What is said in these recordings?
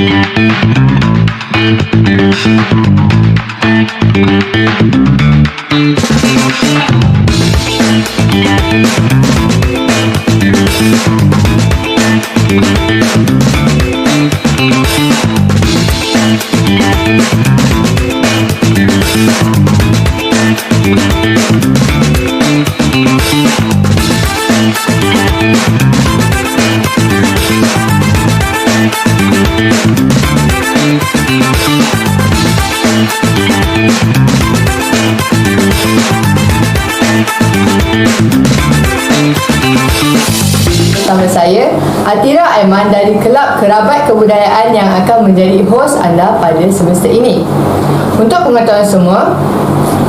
Bersama saya Atira Aiman dari Kelab Kerabat Kebudayaan yang akan menjadi hos anda pada semester ini. Untuk pengetahuan semua,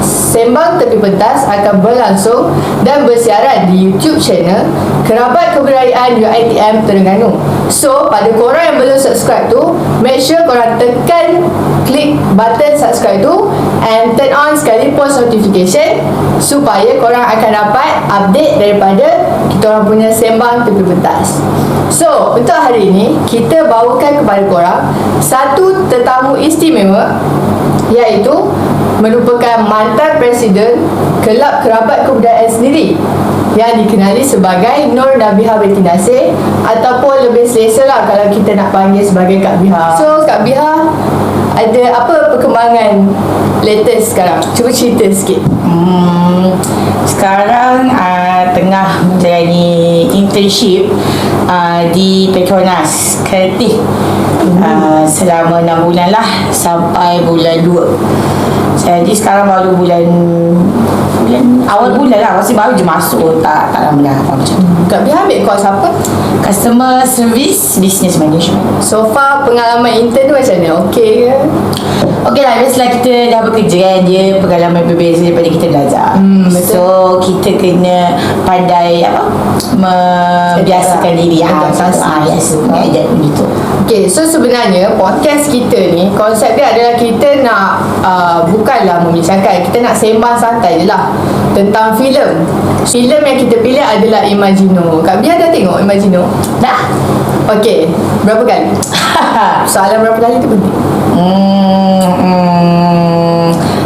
Sembang Tepi Pentas akan berlangsung dan bersiaran di YouTube channel Kerabat Kebudayaan UiTM Terengganu. So, pada korang yang belum subscribe tu, make sure korang tekan klik button subscribe tu and turn on sekali post notification supaya korang akan dapat update daripada kita orang punya Sembang Tepi Pentas. So, untuk hari ini kita bawakan kepada korang satu tetamu istimewa, iaitu merupakan mantan Presiden Kelab Kerabat Kebudayaan sendiri yang dikenali sebagai Nur Nabihah binti Nasir, ataupun lebih selesa lah kalau kita nak panggil sebagai Kak Bihah. So Kak Bihah, ada apa perkembangan latest sekarang? Cuba cerita sikit. Sekarang tengah menjalani internship di Petronas Kreatif selama 6 bulan lah, sampai bulan 2. Jadi sekarang baru bulan awal bulan lah, masih baru je masuk, tak lama dah macam tu. Kak Bihah ambil course apa? Customer Service Business Management. So far pengalaman intern tu macam mana? Okey ke? Okey lah, biasalah kita dah bekerja kan, dia pengalaman berbeza daripada kita belajar. Betul. So kita kena pandai membiasakan diri. Yes, mengajar begitu. Okay, so sebenarnya podcast kita ni, konsep dia adalah kita nak bukanlah membincangkan, kita nak sembang santai je lah tentang filem. Filem yang kita pilih adalah Imagino. Kak Bia dah tengok Imagino? Dah. Okay, berapa kali? Soalan berapa kali tu penting.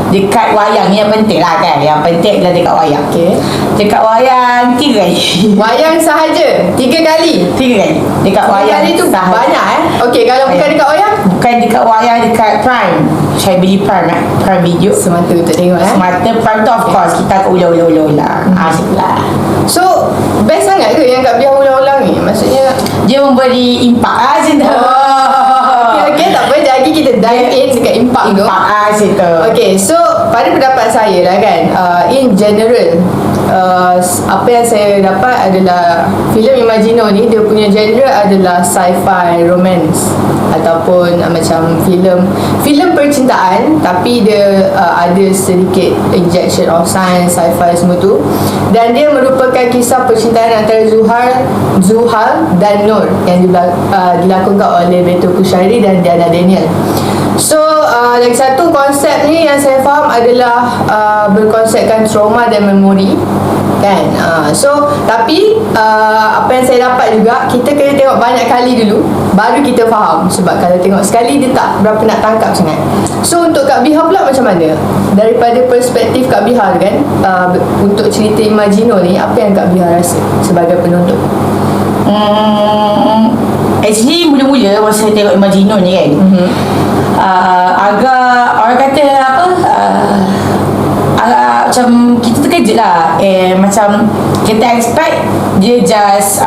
Dekat wayang ni yang penting lah kan. Yang penting adalah dekat wayang. Okay. Dekat wayang 3 kali. Wayang sahaja 3 kali. 3 kali. Dekat 3 wayang kali tu sahaja. banyak Okay, kalau bukan dekat wayang? Bukan dekat wayang, dekat Prime. Saya beli Prime Prime Video. Semata untuk tengok Semata Prime tu of course kita akan ulang-ulang. Asyik lah. So, best sangat ke yang Kak Bia ulang-ulang ni? Maksudnya dia memberi impak macam tu. Okay, tak apa. Jadi kita dive in dekat impak tu. Impak macam tu. Okay, so pada pendapat saya lah kan, in general, apa yang saya dapat adalah filem Imagino ni, dia punya genre adalah sci-fi, romance, ataupun macam filem percintaan, tapi dia ada sedikit injection of science, sci-fi semua tu. Dan dia merupakan kisah percintaan antara Zuhal dan Nur yang dilakukan oleh Betul Kushairi dan Diana Daniel. So lagi satu konsep ni yang saya faham adalah berkonsepkan trauma dan memori kan. So tapi apa yang saya dapat juga, kita kena tengok banyak kali dulu baru kita faham. Sebab kalau tengok sekali dia tak berapa nak tangkap sangat. So untuk Kak Bihah pula macam mana? Daripada perspektif Kak Bihah kan, untuk cerita Imagino ni, apa yang Kak Bihah rasa sebagai penonton? Actually mula-mula masa saya tengok Imagino ni kan, agak orang kata apa, agak macam kita terkejut lah. Macam kita expect dia just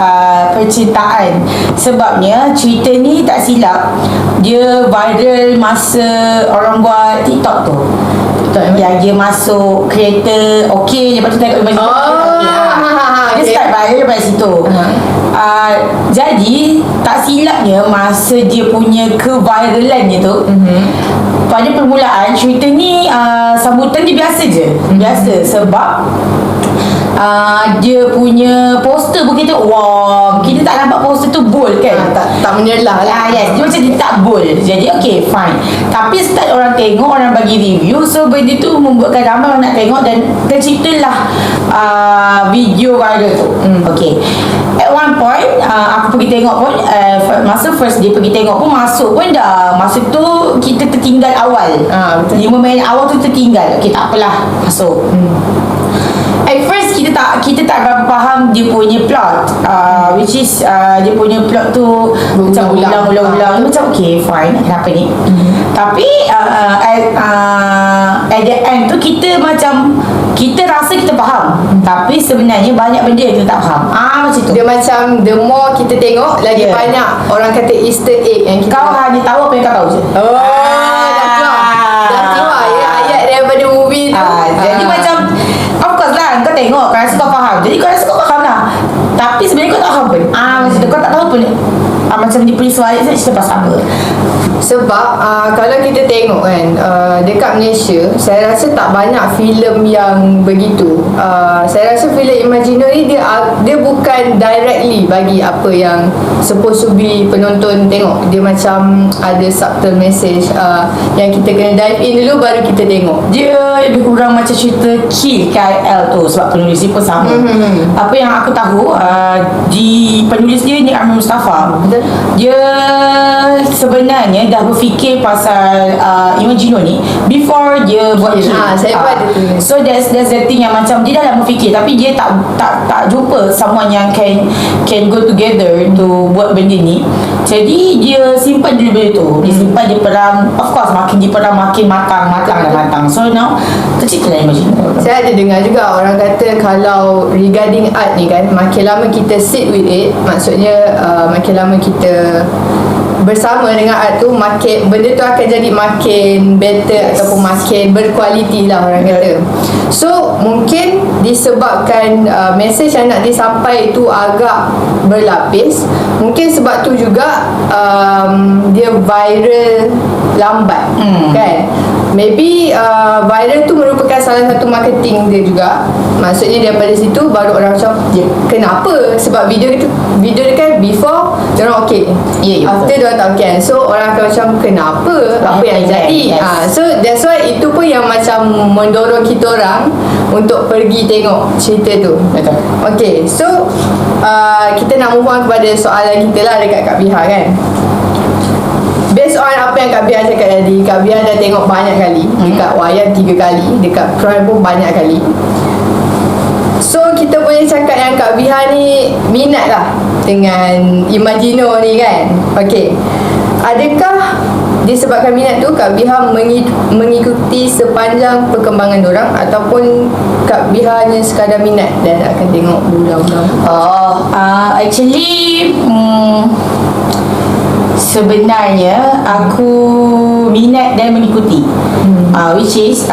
percintaan. Sebabnya cerita ni tak silap dia viral masa orang buat TikTok tu. Yang dia masuk kereta, lepas tu tengok Imagino. Dia start viral daripada situ. Jadi tak silapnya masa dia punya keviralannya tu, pada permulaan cerita ni sambutan dia biasa je. Biasa sebab Dia punya poster pun kita kita tak nampak poster tu bold kan. Tak menyelah lah. Yes, dia macam dia tak bold. Jadi okay fine. Tapi start orang tengok, orang bagi review, so benda tu membuatkan ramai orang nak tengok dan terciptalah video viral tu. Okay, at one point aku pergi tengok pun, masa first day pergi tengok pun, masuk pun dah, masa tu kita tertinggal awal. Betul. 5 minit awal tu tertinggal. Okay, tak apalah, masuk. At first kita tak berapa faham dia punya plot, which is dia punya plot tu macam ulang-ulang. Macam okay fine, kenapa ni? Tapi at the end tu kita macam kita rasa kita faham, tapi sebenarnya banyak benda yang kita tak faham. Macam tu. Dia macam the more kita tengok, lagi banyak orang kata Easter egg yang kita Kau hanya tahu apa yang kau tahu je. Dah keluar ya ayat daripada movie tu. Jadi macam of course lah, kau tengok, kau rasa kau faham. Jadi kau rasa kau faham lah, tapi sebenarnya kau tak faham pun. Macam tu, kau tak tahu pun macam dia punya suara saya cerita pasal apa. Sebab kalau kita tengok kan, dekat Malaysia saya rasa tak banyak filem yang begitu. Saya rasa filem imaginary dia bukan directly bagi apa yang supposed to be penonton tengok. Dia macam ada subtle message yang kita kena dive in dulu baru kita tengok. Dia lebih kurang macam cerita Kill KL tu, sebab penulis dia pun sama. Apa yang aku tahu, di penulis dia ni Amir Mustafa, dia sebenarnya dah berfikir pasal Imagino ni before dia buat Kill. Saya pun ada tu. So that's the thing yang macam dia dah berfikir, tapi dia tak jumpa someone yang can go together to buat benda ni. Jadi dia simpan dulu benda tu. Dia simpan, dia perang. Of course makin dia perang makin matang. So now tercipta lah Imagino. Saya ada dengar juga orang kata kalau regarding art ni kan, makin lama kita sit with it, maksudnya makin lama kita bersama dengan art tu, makin benda tu akan jadi makin better ataupun makin berkualiti lah orang kata. So mungkin disebabkan message yang nak disampai tu agak berlapis, mungkin sebab tu juga dia viral lambat kan. Maybe viral tu merupakan salah satu marketing dia juga. Maksudnya daripada situ baru orang macam kenapa? Sebab video dia kan before dia orang okay, after dia orang tak okay. So orang akan macam kenapa? Apa yang jadi? So that's why itu pun yang macam mendorong kita orang untuk pergi tengok cerita tu. Betul. Okay, so kita nak move on kepada soalan kita lah dekat Kak Biha kan. Based on apa yang Kak Biha cakap tadi, Kak Biha dah tengok banyak kali. Dekat Wayang 3 kali, dekat Prime pun banyak kali. So kita boleh cakap yang Kak Biha ni minat lah dengan Imagino ni kan. Okay, adakah disebabkan minat tu Kak Biha mengikuti sepanjang perkembangan dorang, ataupun Kak Biha hanya sekadar minat dan akan tengok berulang-ulang? Actually sebenarnya aku minat dan mengikuti, which is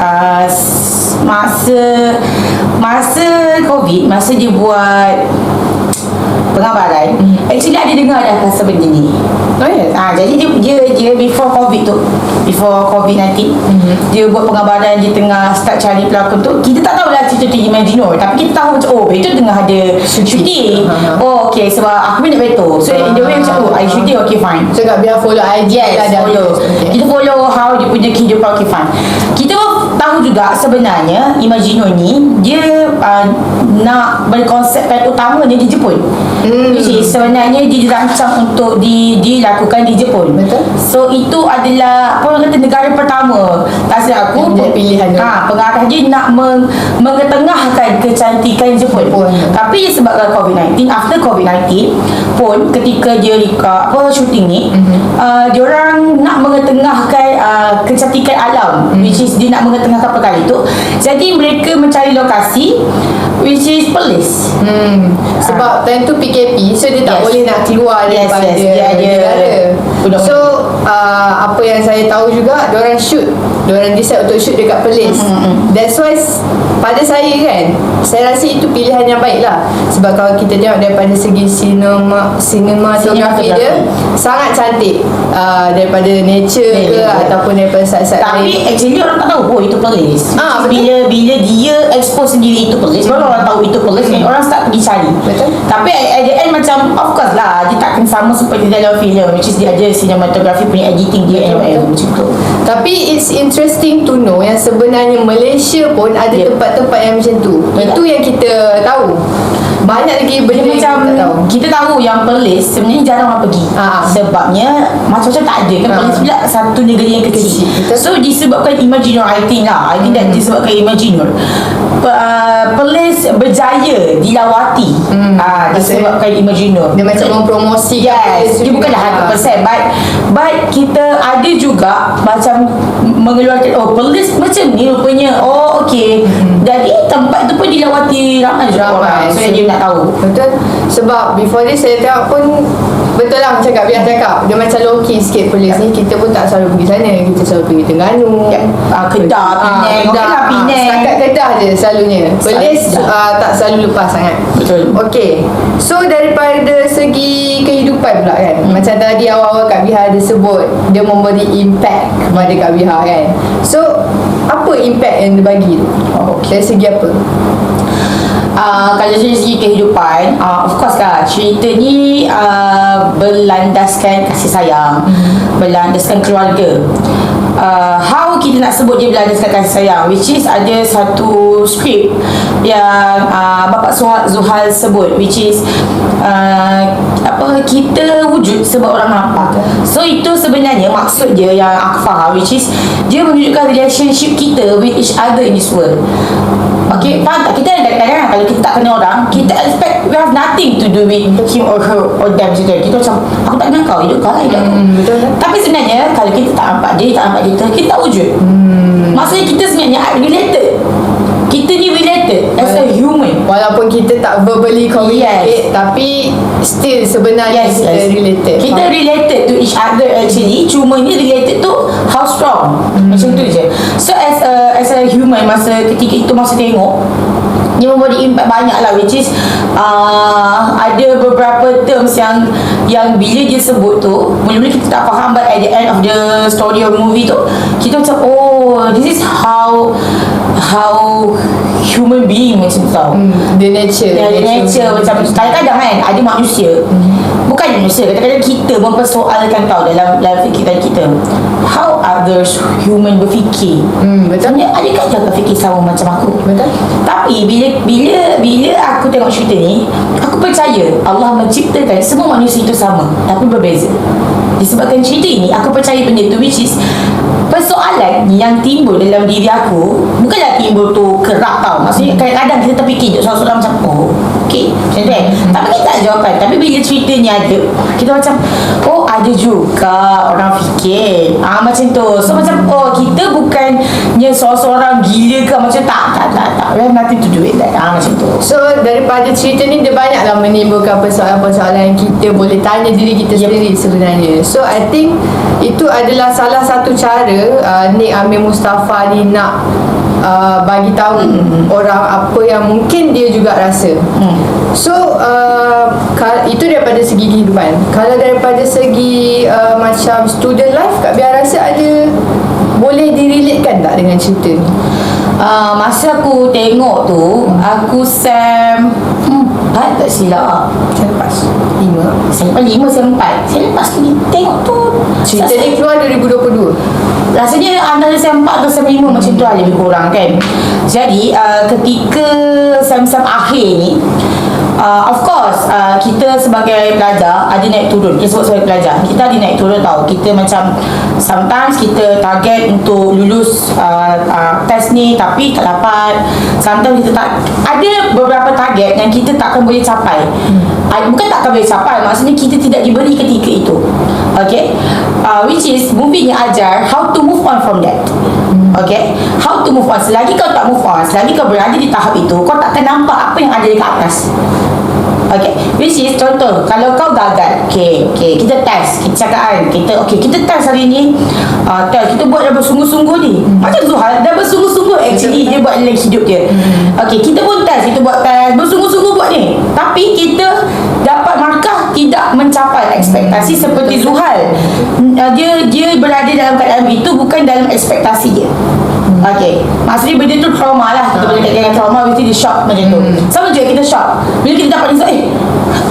masa COVID, masa dia buat pengabaran, actually ada dengar dah pasal benda ni. Jadi dia before COVID tu, before COVID-19, dia buat pengabaran, dia tengah start cari pelakon tu. Kita tak tahulah cerita tu Imagino, tapi kita tahu macam itu tengah ada shooting. Okay, sebab aku minat betul. So in the way macam I shooting, okay fine. So Kak Biha follow IG lah, follow. Kita follow how dia punya kehidupan, okay fine. Kita pun tahu juga sebenarnya Imagino ni dia nak berkonsepkan utamanya di Jepun. Which is sebenarnya dia dirancang untuk dilakukan di Jepun. Betul. So itu adalah apa orang kata negara pertama. Tak silap aku pilihan dia. pengarah dia nak mengetengahkan kecantikan Jepun. Tapi sebabkan COVID-19, after COVID-19 pun ketika dia shooting ni, dia orang nak mengetengahkan kecantikan alam, which is dia nak mengetengahkan perkara itu. Jadi mereka mencari lokasi which is Perlis. Sebab time tu PKP, so dia tak boleh nak keluar daripada dia ada negara. So apa yang saya tahu juga, diorang shoot diorang decide untuk shoot dekat Perlis. That's why pada saya kan, saya rasa itu pilihan yang baik lah. Sebab kalau kita tengok daripada segi sinematografi dia sangat cantik, daripada nature ke ataupun daripada side-side lain. Tapi actually orang tak tahu itu Perlis. Bila dia expose sendiri itu Perlis, baru orang tahu itu Perlis, dan orang start pergi cari. Betul. Tapi at the end macam of course lah, dia takkan sama seperti dalam filem, which is dia ada sinematografi punya editing dia macam tu. Tapi it's interesting to know yang sebenarnya Malaysia pun ada tempat-tempat yang macam tu. Itu yang kita tahu. Banyak lagi benda yang macam kita tak tahu. kita tahu yang Perlis sebenarnya jarang orang pergi. Sebabnya macam-macam tak ada kan. Perlis pula satu negeri yang kecil. So disebabkan Imaginor, I think that disebabkan Imaginor. Perlis berjaya dilawati disebabkan Imaginor. Dia macam mempromosikan. Dia bukanlah 100%, but kita ada juga macam mengeluarkan Perlis macam ni rupanya. Okay. Jadi tempat tu pun dilawati ramai juga orang. So dia nak tahu. Betul. Sebab before this saya tengok pun betul lah macam Kak Biah cakap, dia macam low key sikit Perlis ni. Kita pun tak selalu pergi sana. Kita selalu pergi Terengganu, Kedah, Penang. Setakat Kedah je selalunya. Perlis tak selalu lepas sangat. Betul. Okay, so daripada segi kehidupan pula kan, macam tadi awal-awal Kak Biah ada sebut dia memberi impact kepada Kak Biah kan. So apa impact yang dia bagi tu? Dari segi apa? Kalau dari segi kehidupan, of course lah, cerita ni berlandaskan kasih sayang, berlandaskan keluarga. How kita nak sebut dia berlandaskan kasih sayang, which is ada satu skrip yang Bapak Zuhal sebut, which is kita wujud sebab orang nampak. So itu sebenarnya maksud dia yang aku faham, which is dia menunjukkan relationship kita with each other in this world. Okay, faham tak? Kita kadang-kadang kalau kita tak kenal orang, kita expect we have nothing to do with him or her or them. Kita macam, aku tak kenal kau, hidup kau lah, hidup aku. Betul. Tapi sebenarnya kalau kita tak nampak dia, tak nampak kita tak wujud. Maksudnya kita sebenarnya related. Kita ni related as a human. Walaupun kita tak verbally communicate, tapi still sebenarnya kita related. Kita related to each other actually. Cuma ni related to how strong. Macam tu je. So as a human, ketika itu masa tengok, dia memberi impact banyak lah, which is ada beberapa terms yang bila dia sebut tu, mula-mula kita tak faham, but at the end of the story of movie tu, kita macam this is how human being macam tu tau. The nature. The nature macam kadang-kadang kan ada manusia, bukan manusia, kadang-kadang kita mempersoalkan tau dalam fikiran kita, how others human berfikir. Betul. Adakah dia fikir sama macam aku? Betul. Tapi bila aku tengok cerita ni, aku percaya Allah menciptakan semua manusia itu sama tapi berbeza. Disebabkan cerita ini, aku percaya benda tu, which is persoalan yang timbul dalam diri aku bukanlah timbul tu kerak tau. Maksudnya kadang-kadang kita terfikir soalan-soalan macam okay, macam tu kan. Tapi kita tak jawapan. Tapi bila cerita ni ada, kita macam ada juga orang fikir macam tu. So macam kita bukannya seorang gila ke macam tak. We have nothing to do with that. Macam tu. So daripada cerita ni, dia banyaklah menimbulkan persoalan-persoalan yang kita boleh tanya diri kita sendiri sebenarnya. So I think itu adalah salah satu cara Nik Amir Mustafa ni nak bagi tahu orang apa yang mungkin dia juga rasa. So itu daripada segi kehidupan. Kalau daripada segi macam student life, Kak Biar rasa ada boleh direlatekan tak dengan cerita ni? Masa aku tengok tu, aku SEM tak silap Saya lepas 5. Saya lepas 5, SEM 4. Saya lepas tengok tu Cerita ni keluar 2022. Rasanya antara SEM 4 atau SEM 5 macam tu lah, lebih kurang kan. Jadi ketika SEM akhir ni, of course kita sebagai pelajar ada naik turun. Kita sebut sebagai pelajar, kita ada naik turun tau. Kita macam sometimes kita target untuk lulus test ni tapi tak dapat. Sometimes kita tak, ada beberapa target yang kita takkan boleh capai. Bukan takkan boleh capai, maksudnya kita tidak diberi ketika itu. Okay, which is movie ni ajar how to move on from that. Okay, how to move on. Selagi kau tak move on, selagi kau berada di tahap itu, kau tak akan nampak apa yang ada dekat atas. Okay, which is contoh, kalau kau gagal, okay, kita test, kita cakap kita test hari ni, test, kita buat dah bersungguh-sungguh ni. Macam Zuhal, dah bersungguh-sungguh actually dia buat dalam hidup dia. Okay, kita pun test, kita buat test, bersungguh-sungguh buat ni. Tapi kita dapat markah tidak mencapai ekspektasi seperti Zuhal. Dia berada dalam keadaan itu bukan dalam ekspektasi dia. Okay, maksudnya benda tu trauma lah. Kita boleh katakan trauma, mesti dia shock macam tu. Sama juga kita shock bila kita dapat result,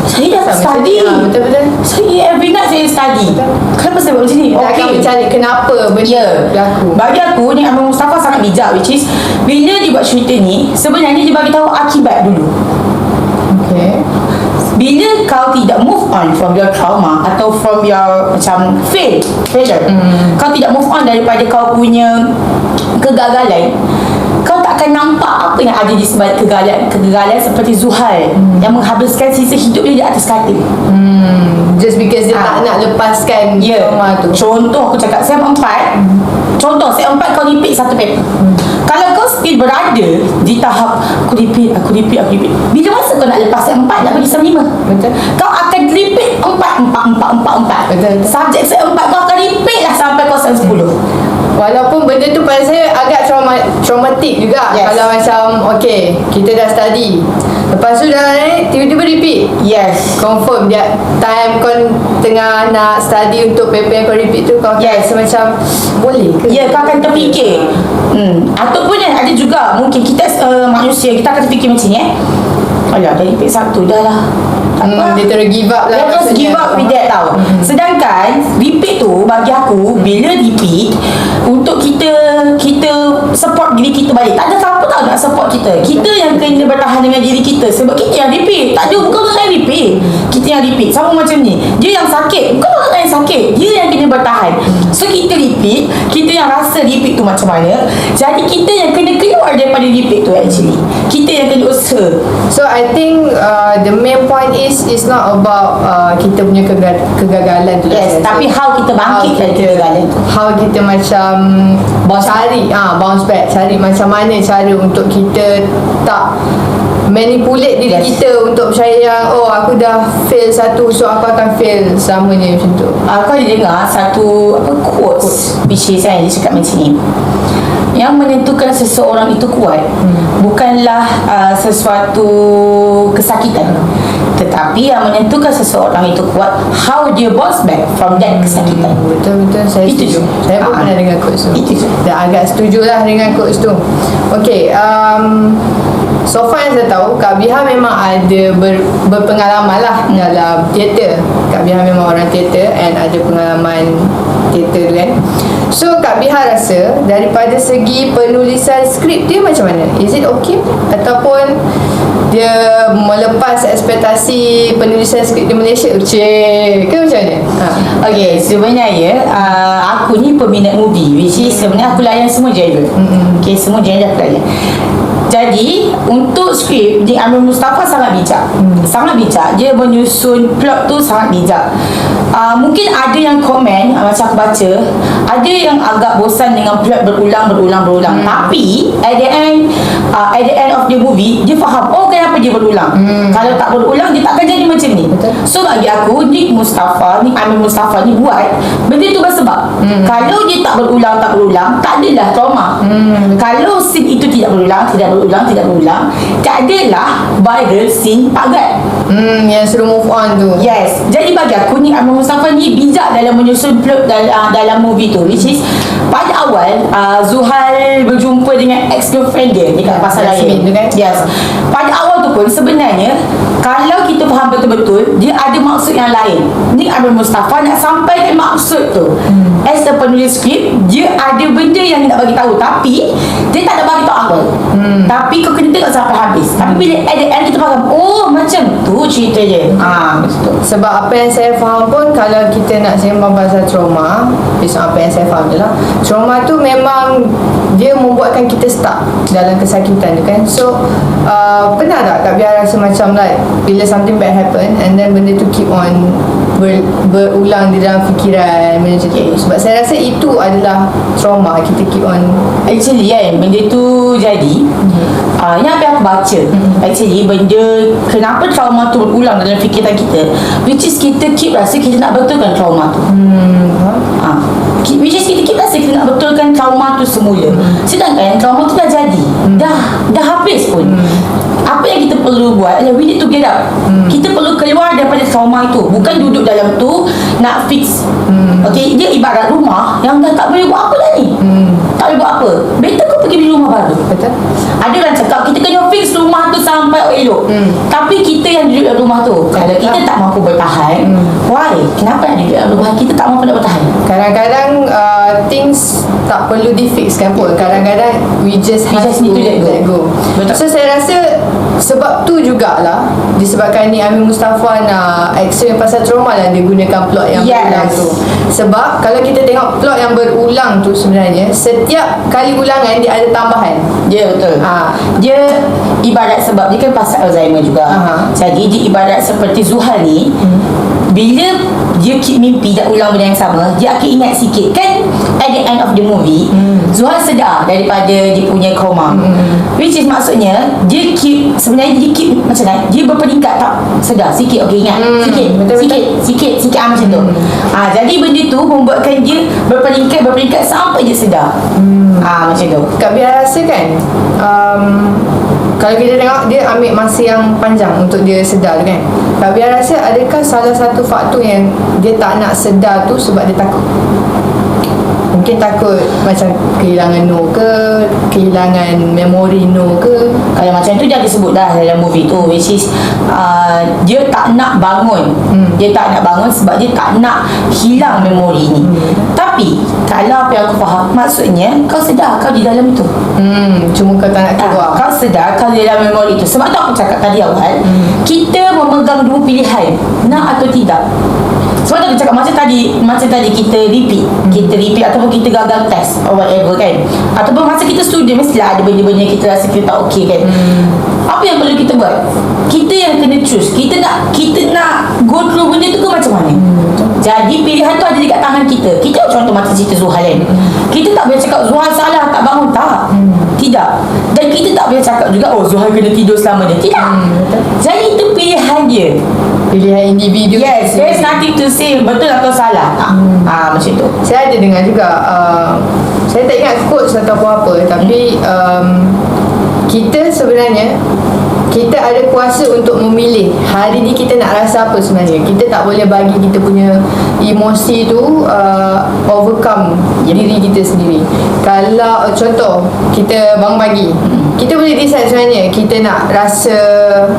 saya dah study. Betul-betul. Saya every night saya study. Kenapa saya buat macam ni? Kita akan mencari kenapa benda berlaku. Bagi aku ni Amir Mustafa sangat bijak, which is bila dia buat cerita ni, sebenarnya dia bagi tahu akibat dulu. Okay. Bila kau tidak move on from your trauma atau from your macam failure, kau tidak move on daripada kau punya kegagalan, kau tak akan nampak apa yang ada di sebalik kegagalan seperti Zuhal yang menghabiskan sisa hidup dia di atas katil. Just because dia tak nak lepaskan trauma tu. Contoh aku cakap SEM 4, contoh SEM 4 kau repeat satu paper. Kalau kau still berada di tahap aku repeat, bila masa kau nak lepas SEM 4 nak pergi SEM 5? Betul. Kau akan repeat 4. Betul. Subjek SEM 4 kau akan repeat lah sampai kau SEM 10. Walaupun benda tu pada saya agak traumatik juga. Yes. Kalau macam okay, kita dah study, lepas tu dah tiba-tiba repeat. Yes. Confirm dia time kau tengah nak study untuk paper yang kau repeat tu, kau akan rasa macam boleh ke? Ya, kau akan terfikir. Ataupun ada juga mungkin kita manusia, kita akan terfikir macam ni alah, dah repeat satu dah lah. Dia terus give up lah. Dia terus give up with that tau. Sedangkan repeat tu bagi aku, bila repeat, untuk kita support diri kita balik. Tak ada siapa tahu nak support kita. Kita yang kena bertahan dengan diri kita. Sebab kita yang repeat. Tak ada, bukan orang yang repeat. Kita yang repeat. Sama macam ni, dia yang sakit, bukan orang yang sakit, dia yang kena bertahan. So kita repeat, kita yang rasa repeat tu macam mana. Jadi kita yang kena keluar daripada repeat tu actually. Kita yang kena usaha. So I think the main point is not about kita punya kegagalan tu. Yes, tapi how kita bangkit dari kegagalan tu. How kita macam bounce back, cari macam mana cara untuk kita tak manipulate diri kita untuk percaya yang aku dah fail satu, so aku akan fail selamanya macam tu. Aku ada dengar satu quotes which is dia cakap macam ni, yang menentukan seseorang itu kuat bukanlah sesuatu kesakitan, tetapi yang menentukan seseorang itu kuat how dia bounce back from that kesakitan. Betul-betul, saya setuju. Saya pun pernah dengar quotes tu. Dan agak setujulah dengan quotes tu. Okay, so far yang saya tahu, Kak Biha memang ada berpengalaman lah dalam teater. Kak Biha memang orang teater and ada pengalaman teater tu kan. So Kak Biha rasa daripada segi penulisan skrip dia macam mana? Is it okay? Ataupun dia melepas ekspektasi penulisan skrip di Malaysia? Ke macam mana? Okay, sebenarnya aku ni peminat movie, which is sebenarnya aku layan semua genre. Okay, semua genre aku layan. Jadi untuk skrip ni Amir Mustafa sangat bijak. Sangat bijak. Dia menyusun plot tu sangat bijak. Mungkin ada yang komen macam aku baca, ada yang agak bosan dengan plot berulang. Tapi at the end of the movie dia faham kenapa dia berulang. Kalau tak berulang dia takkan jadi macam ni. So bagi aku Amir Mustafa ni buat benda tu bersebab. Kalau dia tak berulang, tak adalah trauma. Kalau scene itu tidak berulang, tak adalah viral scene Pak Gad. Yang suruh move on tu. Yes. Jadi bagi aku ni Amir Mustafa ni bijak dalam menyusun plot dalam movie tu, which is pada awal Zuhal berjumpa dengan ex-girlfriend dia dekat pasal lain tu kan? Yes. Pada awal tu pun sebenarnya kalau kita faham betul-betul dia ada maksud yang lain. Ni Amir Mustafa nak sampaikan maksud tu. As a penulis skrip, dia ada benda yang dia nak bagi tahu, tapi dia tak nak bagi tahu awal. Tapi kau kena tengok sampai habis. Tapi bila at the end kita faham, macam tu cerita dia. Betul. Sebab apa yang saya faham pun, kalau kita nak sembang pasal trauma, based on apa yang saya faham je lah, trauma tu memang dia membuatkan kita stuck dalam kesakitan tu kan. So pernah tak Kak Biar rasa macam like bila something bad happen, and then benda tu keep on berulang di dalam fikiran macam tu. Sebab saya rasa itu adalah trauma, kita keep on. Actually kan, benda tu jadi yang apa yang aku baca, actually benda kenapa trauma tu berulang dalam fikiran kita, which is kita keep rasa kita nak betulkan trauma tu. Which is kita keep rasa kita nak betulkan trauma tu semula. Sedangkan trauma tu dah jadi, dah habis pun. Apa yang kita perlu buat adalah we need to get up. Kita perlu keluar daripada trauma itu. Bukan duduk dalam tu nak fix. Okay, dia ibarat rumah yang dah tak boleh buat apa dah ni. Tak boleh buat apa. Better kau pergi beli rumah baru. Betul. Ada orang cakap kita kena fix rumah tu sampai elok. Tapi kita yang duduk dalam rumah tu, kalau kita tak mampu bertahan, why? Kenapa nak duduk dalam rumah kita tak mampu nak bertahan? Kadang-kadang things tak perlu di-fix kan pun. Kadang-kadang we just need to let go. Betul. So saya rasa sebab tu jugalah, disebabkan ni Amir Mustafa nak action pasal trauma lah, dia gunakan plot yang berulang tu. Sebab kalau kita tengok plot yang berulang tu, sebenarnya setiap kali ulangan dia ada tambahan. Ya, betul. Dia ibarat, sebab dia kan pasal Alzheimer juga. Jadi dia ibarat seperti Zuhal ni, bila dia keep mimpi dan ulang benda yang sama, dia akan ingat sikit. Kan at the end of the movie, Zuhal sedar daripada dia punya koma. Which is maksudnya dia keep, sebenarnya dia keep macam mana, dia berperingkat tak sedar sikit. Okay, ingat sikit macam tu. Jadi benda tu membuatkan dia berperingkat sampai dia sedar. Macam tu. Kak biar rasa kan, kalau kita tengok dia ambil masa yang panjang untuk dia sedar tu kan. Kak biar rasa adakah salah satu faktor yang dia tak nak sedar tu sebab dia takut? Mungkin takut macam kehilangan Nur ke, kehilangan memori Nur ke. Kalau macam tu dia disebut dah dalam movie tu, which is dia tak nak bangun. Dia tak nak bangun sebab dia tak nak hilang memori ni. Tapi kalau apa yang aku faham, maksudnya kau sedar kau di dalam itu. Cuma kau tak nak keluar. Kau sedar kau di dalam memori itu. Sebab tu aku cakap tadi awal, kita memegang dua pilihan, nak atau tidak. Sebab tu aku cakap macam tadi kita repeat ataupun kita gagal test or whatever kan, ataupun masa kita student mestilah ada benda-benda yang kita rasa kita tak okey kan. Apa yang perlu kita buat? Kita yang kena choose. Kita nak go through benda tu ke macam mana. Jadi pilihan tu ada dekat tangan kita. Kita contoh macam cerita Zuhal kan, kita tak boleh cakap Zuhal salah tak bangun, tak. Tidak. Dan kita tak boleh cakap juga Zuhal kena tidur selama dia. Tidak. Jadi itu pilihan dia, pilihan individu. Yes, there's nothing to say betul atau salah. Macam tu. Saya ada dengar juga, saya tak ingat quotes atau apa, tapi kita sebenarnya kita ada kuasa untuk memilih hari ni kita nak rasa apa sebenarnya. Kita tak boleh bagi kita punya emosi tu overcome diri kita sendiri. Kalau contoh kita bangun pagi, kita boleh decide sebenarnya kita nak rasa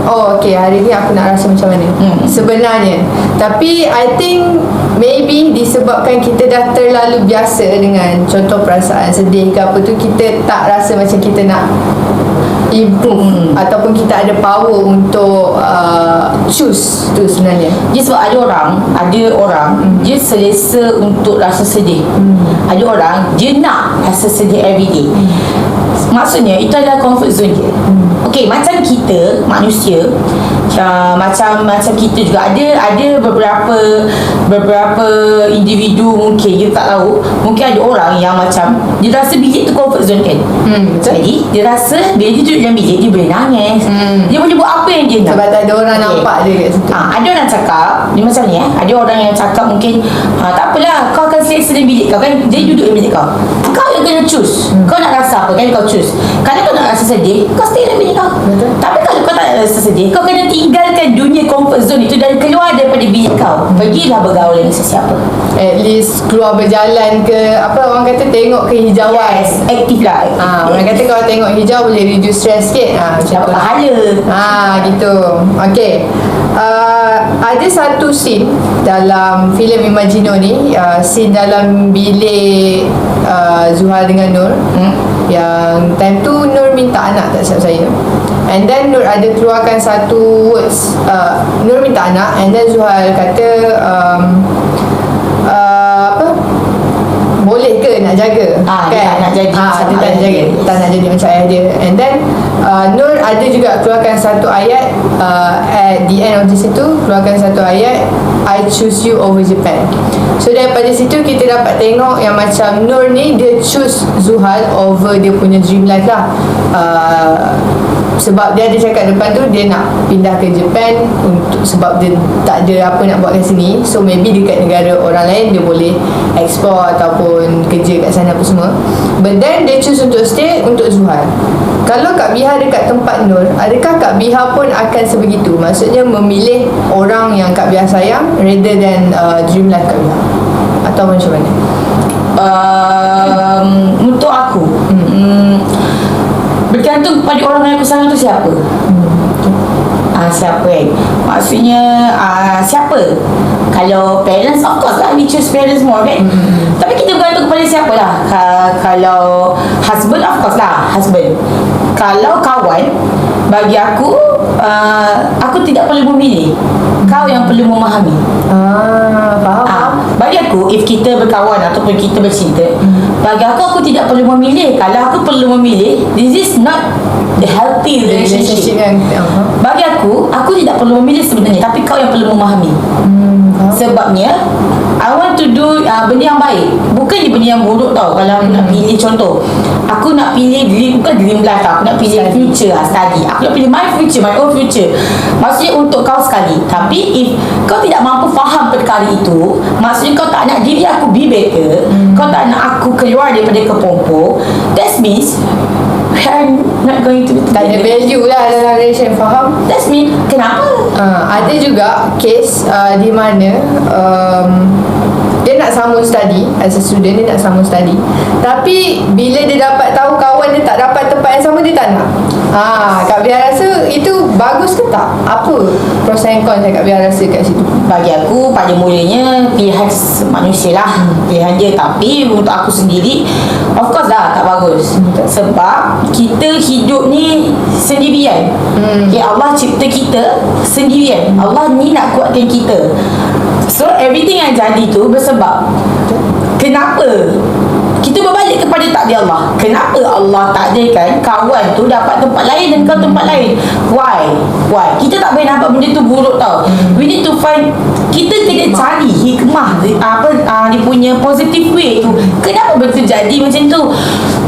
okay, hari ni aku nak rasa macam mana sebenarnya. Tapi I think maybe disebabkan kita dah terlalu biasa dengan contoh perasaan sedih ke apa tu, kita tak rasa macam kita nak improve ataupun kita ada power untuk choose tu sebenarnya. Dia sebab ada orang dia selesa untuk rasa sedih. Ada orang dia nak rasa sedih everyday. Maksudnya itu adalah comfort zone dia. Okey, macam kita manusia, macam kita juga ada beberapa individu, mungkin kita tak tahu, mungkin ada orang yang macam dia rasa bilik tu comfort zone kan. Jadi dia rasa bila dia duduk dalam bilik dia boleh nangis. Dia boleh buat apa yang dia nak sebab tak ada orang nampak dia kat situ. Ada orang cakap dia macam ni ada orang yang cakap mungkin tak apalah, kau akan selesa dalam bilik kau kan, dia duduk dalam bilik kau. Kau yang kena choose. Kau nak rasa apa kan, kau choose. Kalau kau nak rasa sedih, kau stay dalam bilik kau. Tapi kalau kau tak nak rasa sedih, kau kena tinggalkan dunia comfort zone itu dan keluar daripada bilik kau. Pergilah bergaul dengan sesiapa. At least keluar berjalan ke, apa orang kata, tengok kehijauan. Yes, aktif lah. Orang kata kalau tengok hijau boleh reduce stress sikit. Dapat pahala. Gitu. Okay. Ada satu scene dalam filem Imagino ni, scene dalam bilik Zuhal dengan Nur, yang time tu Nur minta anak, tak silap saya. And then Nur ada keluarkan satu words, Nur minta anak, and then Zuhal kata boleh ke nak jaga. Dia tak nak jadi macam dia tak nak ayah jaga, dia. tak nak jadi macam ayah dia. And then Nur ada juga keluarkan satu ayat at the end of the situ, keluarkan satu ayat, I choose you over Japan. So daripada situ kita dapat tengok yang macam Nur ni dia choose Zuhal over dia punya dream life lah. Sebab dia ada cakap depan tu dia nak pindah ke Japan untuk sebab dia tak ada apa nak buat kat sini. So maybe dekat negara orang lain dia boleh explore ataupun kerja kat sana apa semua. But then dia choose untuk stay untuk Zuhal. Kalau Kak Biha dekat tempat Nur, adakah Kak Biha pun akan sebegitu? Maksudnya memilih orang yang Kak Biha sayang rather than dream life Kak Biha? Atau macam mana? Untuk aku bergantung kepada orang yang aku sayang tu siapa. Siapa kan? Maksudnya siapa? Kalau parents, of course lah we choose parents more kan. Tapi kita bergantung kepada siapa lah. Kalau husband, of course lah husband. Kalau kawan, bagi aku tidak perlu memilih. Kau yang perlu memahami. Faham. Bagi aku, if kita berkawan ataupun kita bercinta, bagi aku tidak perlu memilih. Kalau aku perlu memilih, this is not the healthy relationship. Bagi aku tidak perlu memilih sebenarnya, tapi kau yang perlu memahami. Sebabnya I want to do benda yang baik, bukannya benda yang buruk tau. Kalau aku nak pilih, contoh aku nak pilih bukan dream life tau, aku nak pilih future study. Aku nak pilih my future, my own future. Maksudnya untuk kau sekali. Tapi if kau tidak mampu faham perkara itu, maksudnya kau tak nak diri aku be better, kau tak nak aku keluar daripada kepompong, that means I'm not going to be tak ada value lah dalam relation. Faham? That's mean kenapa? Ada juga case di mana dia nak sambung study as a student, dia nak sambung study, tapi bila dia dapat tahu kawan dia tak dapat tempat yang sama, dia tak nak. Kak Biar rasa itu bagus ke tak? Apa pros and cons yang Kak Biar rasa kat situ? Bagi aku pada mulanya pilihan manusia lah, pilihan dia. Tapi untuk aku sendiri, of course lah tak bagus. Sebab kita hidup ni sendirian. Allah cipta kita sendirian. Allah ni nak kuatkan kita. So everything yang jadi tu bersebab kenapa kita berbalik kepada takdir Allah. Kenapa Allah takdirkan kawan tu dapat tempat lain dan kau tempat lain? Why? Kita tak boleh nampak benda tu buruk tau. We need to find, kita kena cari hikmah dia punya positive way tu. Kenapa benda tu jadi macam tu?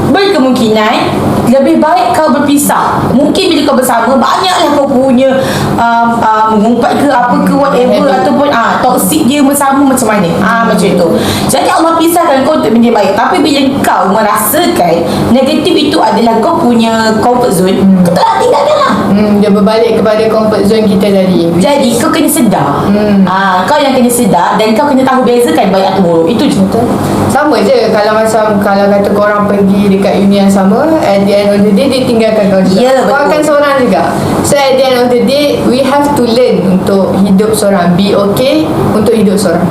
Berkemungkinan lebih baik kau berpisah. Mungkin bila kau bersama, banyaklah kau punya mengumpat ke apa ke whatever, ataupun toxic dia bersama macam mana. Macam tu. Jadi Allah pisahkan kau untuk benda baik. Tapi bila kau merasakan negatif itu adalah kau punya comfort zone, kau tak nak tinggalkan lah. Dia berbalik kepada comfort zone kita tadi. Jadi kau kena sedar. Kau yang kena sedar dan kau kena tahu bezakan baik atau buruk. Itu je. Sama je kalau kata korang pergi dekat uni yang sama, at the end of the day dia tinggalkan kau juga. Kau akan seorang juga. So at the end of the day, we have to learn untuk hidup seorang, be okay untuk hidup seorang.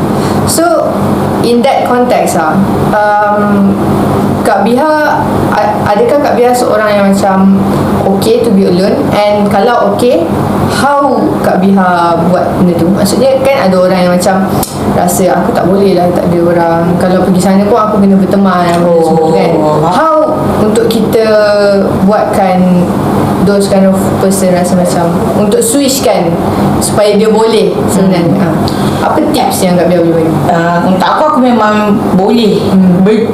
So in that context Kak Biha, adakah Kak Biha seorang yang macam okay to be alone? And kalau okay, how Kak Biha buat benda tu? Maksudnya kan ada orang yang macam rasa aku tak boleh lah tak ada orang, kalau pergi sana pun aku kena berteman semua kan. How untuk kita buatkan those kind of person rasa macam untuk switchkan supaya dia boleh sebenarnya. Apa tips yang Kak Biha boleh bagi? Untuk aku memang boleh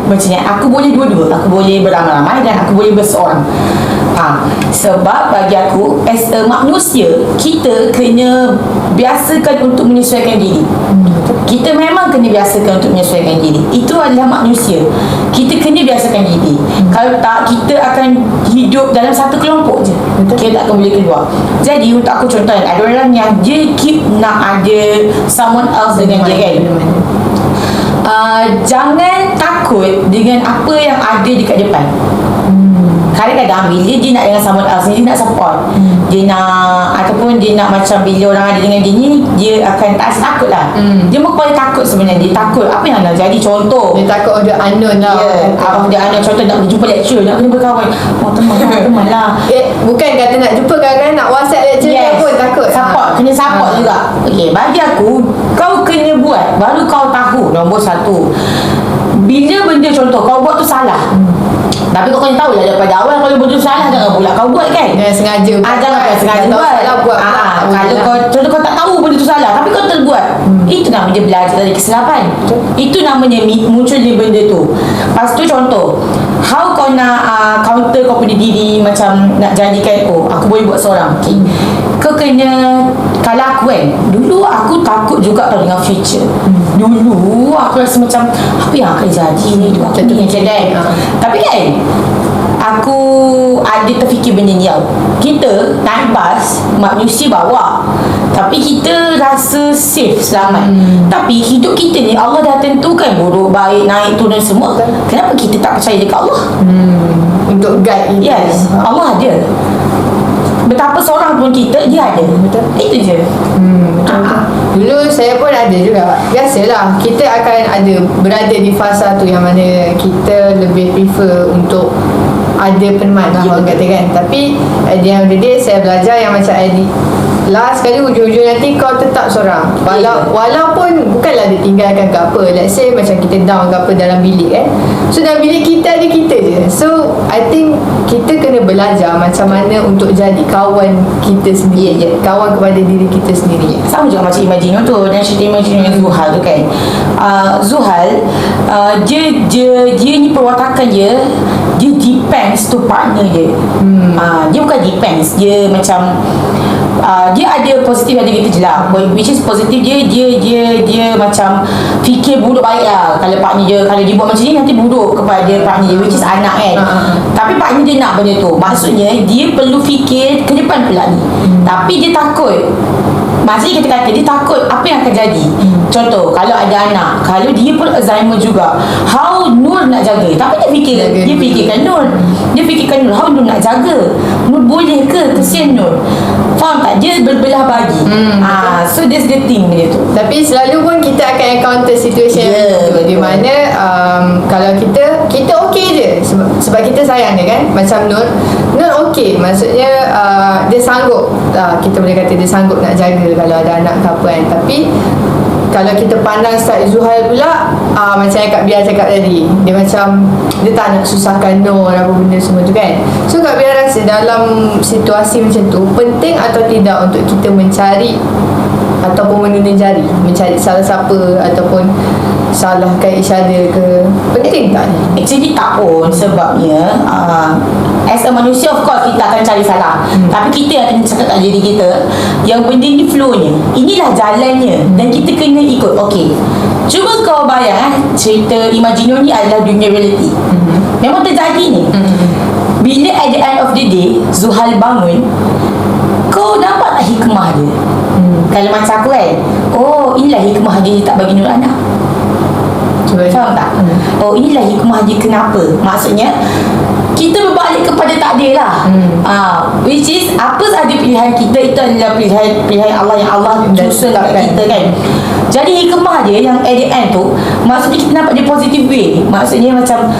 macam ni. Aku boleh dua-dua. Aku boleh beramai-ramai dan aku boleh berseorang. Sebab bagi aku as a manusia, kita kena biasakan untuk menyesuaikan diri. Kita memang kena biasakan untuk menyesuaikan diri. Itu adalah manusia. Kita kena biasakan diri. Kalau tak, kita akan hidup dalam satu kelompok je. Kita tak akan boleh keluar. Jadi untuk aku contoh, ada orang yang dia keep nak ada someone else dengan dia kan. Jangan takut dengan apa yang ada dekat depan. Kadang-kadang bila dia nak dengan someone else, dia nak support, dia nak, ataupun dia nak macam bila orang ada dengan dia ni, dia akan tak takut lah. Dia bukan takut sebenarnya, dia takut apa yang nak jadi. Contoh, dia takut the unknown lah. Dia ada contoh nak jumpa lecturer, nak kena berkawan, teman lah. Bukan kata nak jumpa, kadang-kadang nak WhatsApp lecturer pun takut. Support, kena support juga. Okay, bagi aku, kau kena buat, baru kau tahu. Nombor satu, bila benda contoh kau buat tu salah, tapi kau kena tahu lah daripada awal kalau benda tu salah, jangan pula kau buat kan. Jangan sengaja Jangan sengaja buat. salah buat Kalau kau contoh kau tak tahu benda tu salah tapi kau terbuat, itu namanya belajar dari kesilapan. Itu namanya munculnya benda tu. Lepas tu contoh, how kau nak counter kau punya diri, macam nak jadikan aku boleh buat seorang. Okay, kau kena, kalau aku kan dulu aku takut juga tau dengan future. Dulu aku rasa macam apa yang akan jadi ni, aku ni macam kan. Tapi kan aku ada terfikir benda ni tau. Kita naik bas, manusia bawa, tapi kita rasa safe, selamat. Tapi hidup kita ni Allah dah tentukan buruk, baik, naik, turun semua. Kenapa kita tak percaya dekat Allah? Untuk guide kita. Yes, Allah ada. Betapa seorang pun kita, dia ada. Betul. Itu je. Betul. Dulu saya pun ada juga. Biasalah, kita akan ada berada di fasa tu yang mana kita lebih prefer untuk ada peneman lah orang kata kan. Tapi at the end of the day, saya belajar yang macam last sekali ujung-ujung nanti kau tetap seorang. Walaupun bukanlah dia tinggalkan ke apa. Let's say macam kita down ke apa dalam bilik kan. So dalam bilik kita ada kita je. So I think kita kena belajar macam mana untuk jadi kawan kita sendiri je. Kawan kepada diri kita sendiri. Sama juga macam Imagino tu. Dan cerita Imagino yang Zuhal tu kan. Zuhal dia ni perwatakan dia depends to partner dia. Dia bukan depends, dia macam dia ada positif, ada negatif je lah. Which is positif dia macam fikir buruk baik lah. Kalau partner dia, kalau dia buat macam ni nanti buruk kepada partner dia, which is anak kan. Tapi partner dia nak benda tu. Maksudnya dia perlu fikir ke depan pula ni. Tapi dia takut, maksudnya kita kata dia takut apa yang akan jadi. Contoh, kalau ada anak, kalau dia pun Alzheimer juga, how Nur nak jaga? Tapi dia fikirkan Nur. Dia fikirkan Nur, how Nur nak jaga? Nur boleh ke? Kesian Nur. Faham tak? Dia berbelah bagi. So that's the thing dia tu. Tapi selalu pun kita akan encounter situation di mana kalau kita okey je sebab kita sayang dia kan. Macam Nur okey, maksudnya dia sanggup, kita boleh kata dia sanggup nak jaga kalau ada anak ke apa kan. Tapi kalau kita pandang start Zuhal pula, macam yang Kak Bia cakap tadi, dia macam dia tak nak susahkan Nur apa benda semua tu kan. So Kak Bia rasa dalam situasi macam tu, penting atau tidak untuk kita mencari ataupun menunjuk jari, mencari salah siapa ataupun salahkan each other ke, penting tak ni? Actually tak pun, sebabnya as a manusia of course kita akan cari salah. Tapi kita yang kena cakap kat diri kita yang benda ni flownya, inilah jalannya dan kita kena ikut. Okay, cuba kau bayang cerita Imagino ni adalah dunia reality. Memang terjadi ni. Bila at the end of the day Zuhal bangun, kau nampak tak hikmah dia? Kalau macam aku kan, inilah hikmah dia tak bagi Nur anak. Faham tak? Inilah hikmah dia kenapa. Maksudnya kita berbalik kepada takdir lah. Which is apa sahaja pilihan kita, itu adalah pilihan Allah yang Allah susun kat kita kan. Jadi hikmah dia yang at the end tu, maksudnya kita nampak dia positive way. Maksudnya macam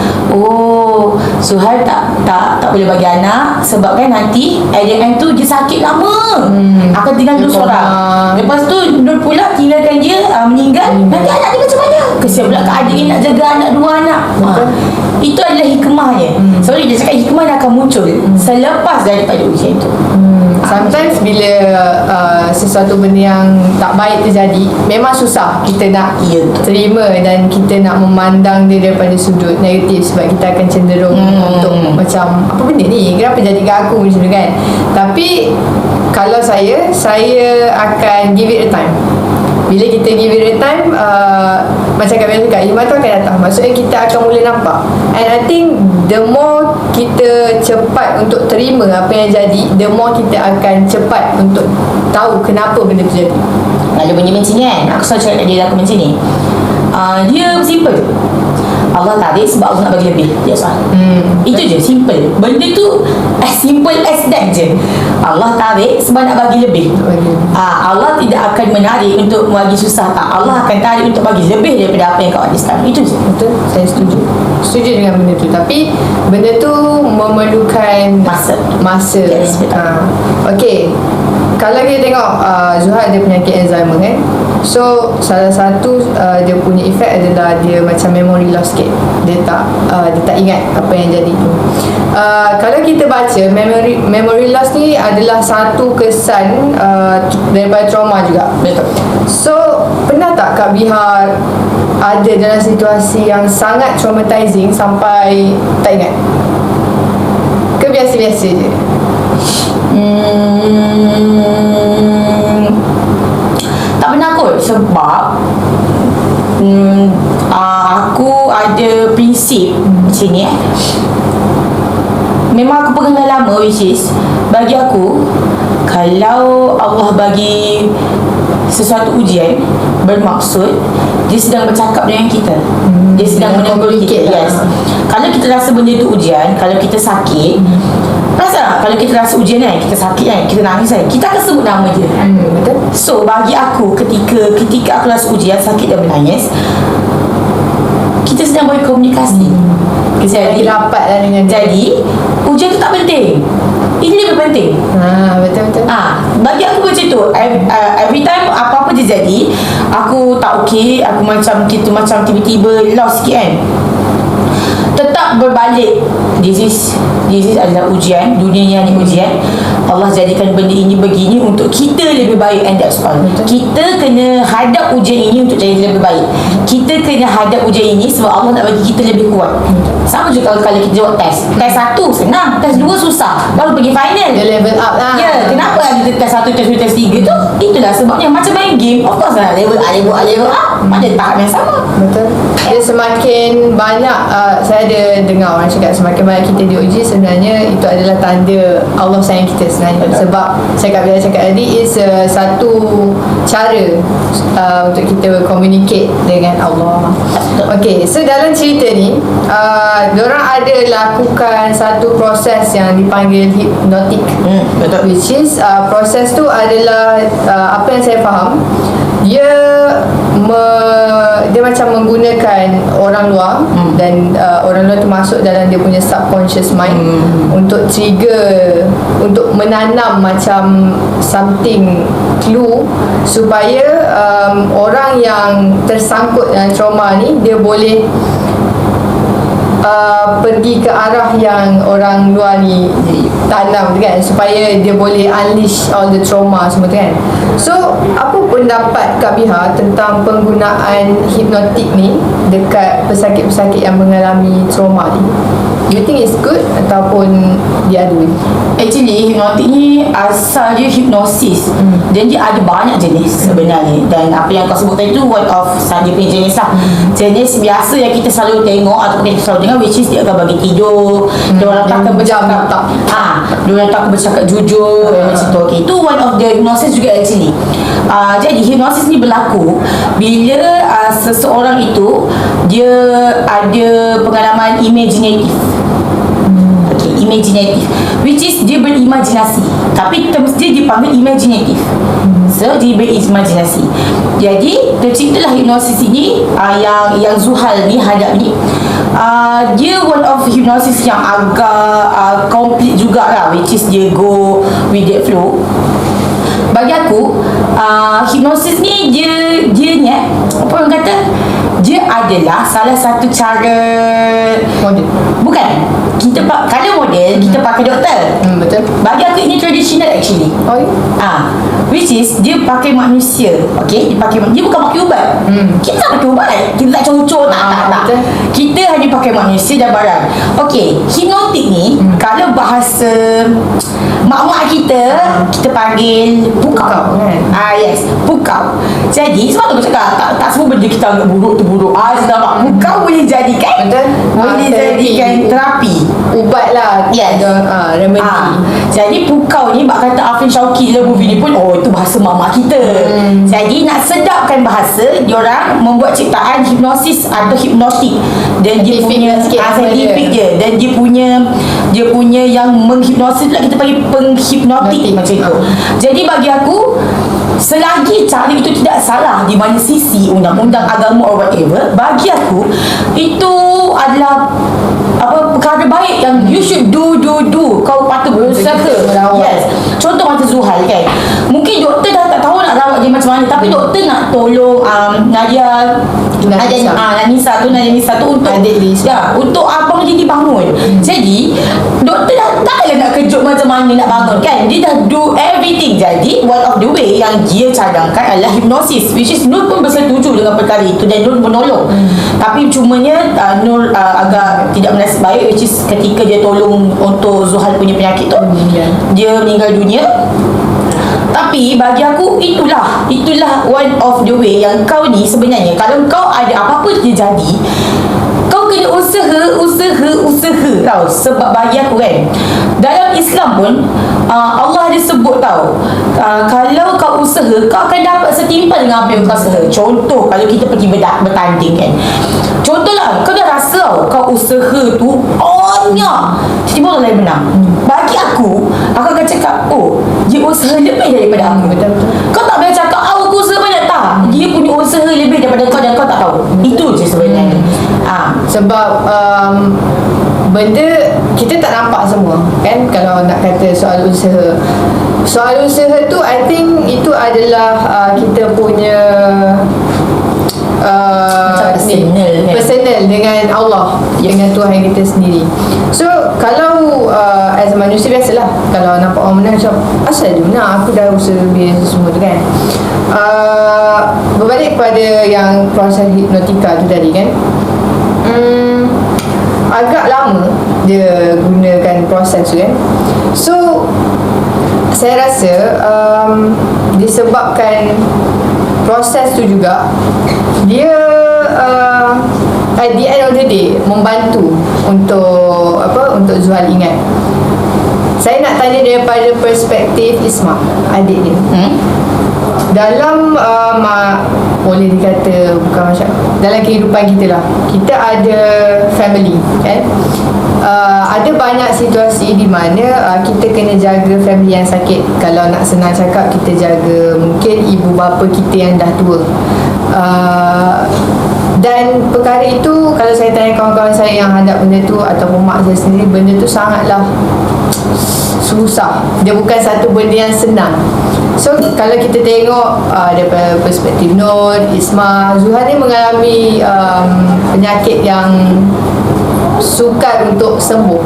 Suhail tak boleh bagi anak sebab kan nanti at the end tu dia sakit lama, akan tinggal Nur seorang. Lepas tu Nur pula tinggalkan dia, meninggal. Nanti anak dia macam mana? Kesian pula keadaan nak jaga anak, 2 anak. Itu adalah hikmahnya. So dia cakap hikmah yang akan muncul selepas daripada ujian itu. Sometimes bila sesuatu benda yang tak baik terjadi, memang susah kita nak terima dan kita nak memandang dia daripada sudut negatif sebab kita akan cenderung untuk macam apa benda ni, kenapa jadi kat aku macam tu kan. Tapi kalau saya akan give it a time. Bila kita give it a time, macam Kak Bia cakap, hikmah tu akan datang. Maksudnya kita akan mula nampak. And I think the more kita cepat untuk terima apa yang jadi, the more kita akan cepat untuk tahu kenapa benda tu jadi. Lalu benda macam ni kan, aku selalu cakap kat dia aku macam ni, dia simple. Allah tarik sebab Allah nak bagi lebih. That's all. Itu je, simple. Benda tu as simple as that je. Allah tarik sebab nak bagi lebih. Allah tidak akan menarik untuk bagi susah, tak. Allah akan tarik untuk bagi lebih daripada apa yang kau ada sekarang. Itu je. Betul, saya setuju dengan benda tu. Tapi benda tu memerlukan masa. Yes, betul. Okay, kalau kita tengok Zuhal ada penyakit Alzheimer kan. So salah satu dia punya efek adalah dia macam memory loss sikit. Dia tak ingat apa yang jadi tu. Kalau kita baca memory loss ni adalah satu kesan daripada trauma juga. Betul. So pernah tak Kak Bihar ada dalam situasi yang sangat traumatizing sampai tak ingat? Ke biasa-biasa je? Tak pernah kot, sebab aku ada prinsip macam ni memang aku pegang dah lama, which is bagi aku, kalau Allah bagi sesuatu ujian bermaksud, dia sedang bercakap dengan kita. Dia sedang menegur kita. Yes. Kalau kita rasa benda tu ujian, kalau kita sakit, rasa tak? Kalau kita rasa ujian kan, kita sakit kan, kita nangis kan, kita akan sebut nama dia. Betul. So bagi aku, ketika aku rasa ujian, sakit dan menangis, kita sedang berkomunikasi. Lagi rapat lah dengan dia. Jadi ujian tu tak penting, ini lebih penting. Betul-betul. Bagi aku macam tu. Every time apa-apa je jadi, aku tak okay, aku macam kita macam tiba-tiba lost sikit kan, tetap berbalik, this is adalah ujian, dunia ni hanya ujian. Allah jadikan benda ini begini untuk kita lebih baik, and that's all. Kita kena hadap ujian ini untuk jadi lebih baik. Kita kena hadap ujian ini sebab Allah nak bagi kita lebih kuat. Sama juga kalau kita jawab test 1 senang, test 2 susah, baru pergi final Dia level up lah. Ya, kenapa ada test 1, test 2, test 3 tu? Itulah sebabnya macam main game. Of course lah, level up pada tahap yang sama. Betul. Dia semakin banyak saya ada dengar orang cakap semakin banyak kita diuji, sebenarnya itu adalah tanda Allah sayang kita sebenarnya. Betul. Sebab saya bila cakap tadi is satu cara untuk kita communicate dengan Allah. Okay, so dalam cerita ni diorang ada lakukan satu proses yang dipanggil hypnotic. Betul. Which is proses tu adalah apa yang saya faham, dia macam menggunakan orang luar dan orang luar tu masuk dalam dia punya subconscious mind untuk trigger, untuk menanam macam something clue supaya orang yang tersangkut dengan trauma ni dia boleh pergi ke arah yang orang luar ni tanam kan, supaya dia boleh unleash all the trauma semua tu kan. So apa pendapat Kak Bihar tentang penggunaan hipnotik ni dekat pesakit-pesakit yang mengalami trauma ni? Do you think it's good ataupun the other way? Actually, hipnotik ni asal dia hipnosis. Dan dia ada banyak jenis sebenarnya. Dan apa yang kau sebut tadi tu one of saja punya jenis lah. Jenis biasa yang kita selalu tengok ataupun kita selalu dengar, which is dia akan bagi tidur, dia orang takkan bercakap, dia orang takkan bercakap jujur, macam tu. Okay, itu one of the hypnosis juga actually. Jadi hipnosis ni berlaku bila seseorang itu dia ada pengalaman imaginatif. Imaginatif, which is dia berimajinasi, tapi terms dia dipanggil imaginatif. So dia berimajinasi. Jadi terciptalah hipnosis ini yang Zuhal ni hadap ni. Dia one of hipnosis yang agak complete jugalah, which is dia go with that flow. Bagi aku hipnosis ni dia ni apa orang kata, dia adalah salah satu cara Model. Bukan, kita kalau model kita pakai doktor. Betul. Bagi aku ini traditional actually. Oh ya? Which is dia pakai manusia. Okay, dia bukan pakai ubat. Kita tak pakai ubat, kita tak cocok, tak. Betul. Kita hanya pakai manusia dan barang. Okay, hipnotik ni kalau bahasa mak-mak kita panggil pukau kan? Yes, pukau. Jadi sebab tu aku cakap tak semua benda kita anggap buruk tu buruk. Sedang pukau boleh jadikan, Betul. boleh jadikan terapi, ubat lah. Yes. Remedy. Jadi pukau ni bak kata Afrin Syauqi dalam movie ni pun, itu bahasa mak kita. Jadi nak sedapkan bahasa, diorang membuat ciptaan hipnosis atau hipnotik. Dan dia punya scientific je. Dan dia punya yang menghipnosis pula kita panggil penghipnotik macam tu. Jadi bagi aku, selagi cara itu tidak salah di mana sisi undang-undang agama or whatever, bagi aku itu adalah perkara baik yang you should do. Kau patut berusaha. Yes. Contoh macam Zuhal kan, mana. Tapi doktor nak tolong Nadia Nisa tu untuk adik Lisa. untuk abang dia dibangun. Jadi doktor taklah nak kejut macam mana nak bangun kan. Dia dah do everything. Jadi one of the way yang dia cadangkan adalah hipnosis, which is Nur pun bersetuju dengan perkara itu dan Nur menolong. Tapi cumanya Nur agak tidak menasib baik, which is ketika dia tolong untuk Zuhal punya penyakit tu, dia meninggal dunia. Tapi bagi aku itulah one of the way yang kau ni sebenarnya, kalau kau ada apa-apa terjadi, kau kena usaha tau. Sebab bagi aku kan, dalam Islam pun Allah ada sebut tau, kalau kau usaha, kau akan dapat setimpal dengan apa yang kau usaha. Contoh, kalau kita pergi bertanding kan, contohlah kau dah rasa tau, kau usaha tu banyak, tiba-tiba orang lain menang. Bagi aku akan cakap, oh, dia usaha lebih daripada aku. Betul. Kau tak boleh cakap, aku usaha banyak. Tak, dia punya usaha lebih daripada kau dan kau tak tahu. Itu je sebenarnya. Sebab benda kita tak nampak semua kan. Kalau nak kata soal usaha tu, I think itu adalah kita punya personal dengan Allah, dengan Tuhan kita sendiri. So kalau as a manusia biasalah, kalau nampak orang menang macam asal dia menang, aku dah usaha lebih semua tu kan. Berbalik kepada yang proses hipnotika tu tadi kan, agak lama dia gunakan proses tu kan. So saya rasa disebabkan proses tu juga, dia at the end of the day membantu untuk Zuhal ingat. Saya nak tanya daripada perspektif Isma, adik dia. Dalam boleh dikata bukan macam dalam kehidupan kita lah, kita ada family kan. Ada banyak situasi di mana kita kena jaga family yang sakit. Kalau nak senang cakap, kita jaga mungkin ibu bapa kita yang dah tua. Dan perkara itu, kalau saya tanya kawan-kawan saya yang hadap benda tu ataupun mak saya sendiri, benda tu sangatlah susah. Dia bukan satu benda yang senang. So kalau kita tengok daripada perspektif Nur, Isma, Zuhal ni mengalami penyakit yang sukar untuk sembuh.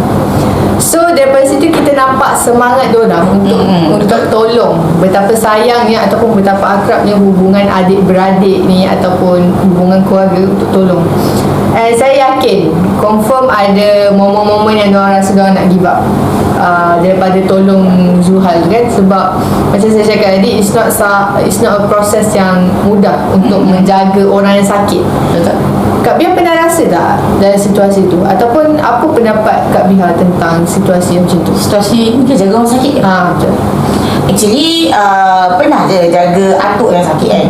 So daripada situ kita nampak semangat diorang untuk tolong. Betapa sayangnya ataupun betapa akrabnya hubungan adik-beradik ni ataupun hubungan keluarga untuk tolong. And saya yakin confirm ada momen-momen yang diorang rasa diorang nak give up daripada tolong Zuhal kan. Sebab macam saya cakap tadi, it's not a proses yang mudah untuk menjaga orang yang sakit. Betul. Kak Bia pernah rasa tak dalam situasi tu, ataupun apa pendapat Kak Bia tentang situasi macam tu? Situasi ni dia jaga orang sakit ke? Betul. Actually pernah je jaga atuk yang sakit kan.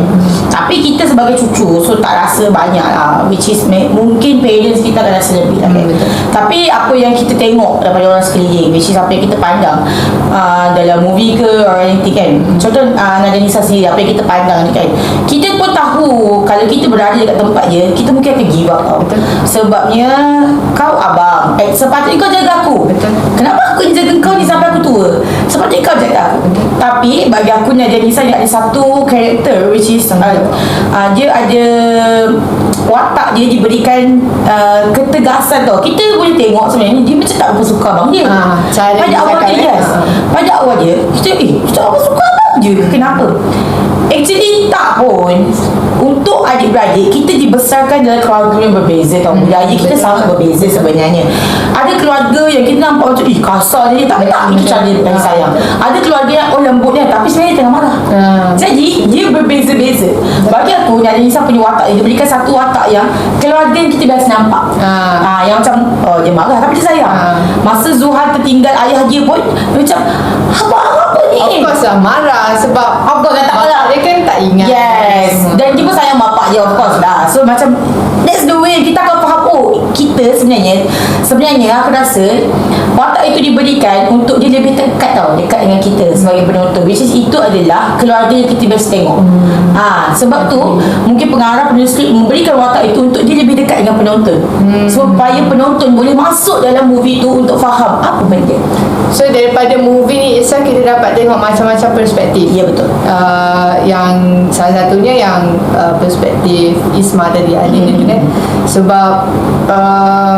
Tapi kita sebagai cucu, so tak rasa banyak lah, which is mungkin parents kita akan rasa lebih lah kan. Tapi apa yang kita tengok daripada orang sekeliling, which is apa yang kita pandang dalam movie ke or anything kan. Contoh Nadia Nisa sendiri, apa yang kita pandang ni kan, kita pun tahu kalau kita berada dekat tempat dia, kita mungkin akan give up tau. Betul. Sebabnya kau abang, sepatutnya kau jaga aku. Betul. Kenapa aku jaga kau ni sampai aku tua? Sepatutnya kau jaga aku. Betul. Tapi bagi aku Nadia Nisa dia ada satu karakter, which is dia ada watak dia diberikan ketegasan tau. Kita boleh tengok sebenarnya dia macam tak apa suka abang dia. Pada awal dia pada awal dia kita apa suka abang je. Kenapa? Actually tak pun. Untuk adik-beradik, kita dibesarkan dalam keluarga yang berbeza tau. Budaya kita sangat berbeza sebenarnya. Ada keluarga yang kita nampak macam kasar dia, tapi tak, itu cara dia kasih sayang. Ada keluarga yang lembut dia, tapi sebenarnya tengah marah. Jadi dia berbeza-beza. Bagi aku, Nadia Nisa punya watak dia berikan satu watak yang keluarga yang kita biasa nampak. Yang macam dia marah tapi dia sayang. Masa Zuhal tertinggal ayah dia pun macam apa ni? Of course lah marah, sebab Of course tak marah, dia kan tak ingat. Yes. Dan dia pun sayang bapak dia, of course lah. So macam that's the way kita akan faham, oh kita sebenarnya aku rasa watak itu diberikan untuk dia lebih dekat dengan kita sebagai penonton, which is itu adalah keluarga yang kita biasa tengok. Sebab tu mungkin pengarah penulis skrip memberikan watak itu untuk dia lebih dekat dengan penonton, supaya penonton boleh masuk dalam movie tu untuk faham apa benda. So daripada movie ni Isah, kita dapat tengok macam-macam perspektif. Ya, betul. Yang salah satunya yang perspektif Isma tadi, Alin itu kan. Sebab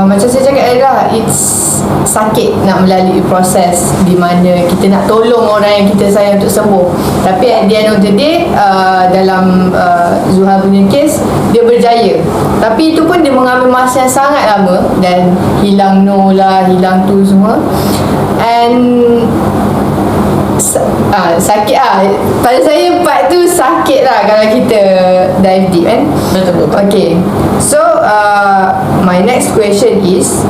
macam saya cakap adalah, it's sakit nak melalui proses di mana kita nak tolong orang yang kita sayang untuk sembuh, tapi at the end of the day dalam Zuhal punya kes dia berjaya, tapi itu pun dia mengambil masa yang sangat lama dan hilang Noh lah, hilang tu semua. And sakit pada saya part tu sakit lah kalau kita dive deep kan. Betul. Okay, so my next question is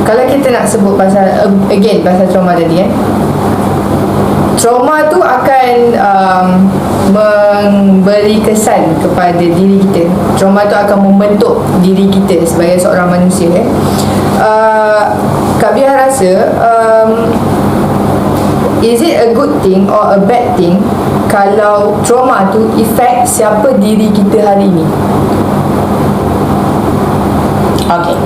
kalau kita nak sebut pasal pasal trauma tadi trauma tu akan memberi kesan kepada diri kita. Trauma tu akan membentuk diri kita sebagai seorang manusia. Kak Bia rasa is it a good thing or a bad thing kalau trauma tu affect siapa diri kita hari ini? Okay.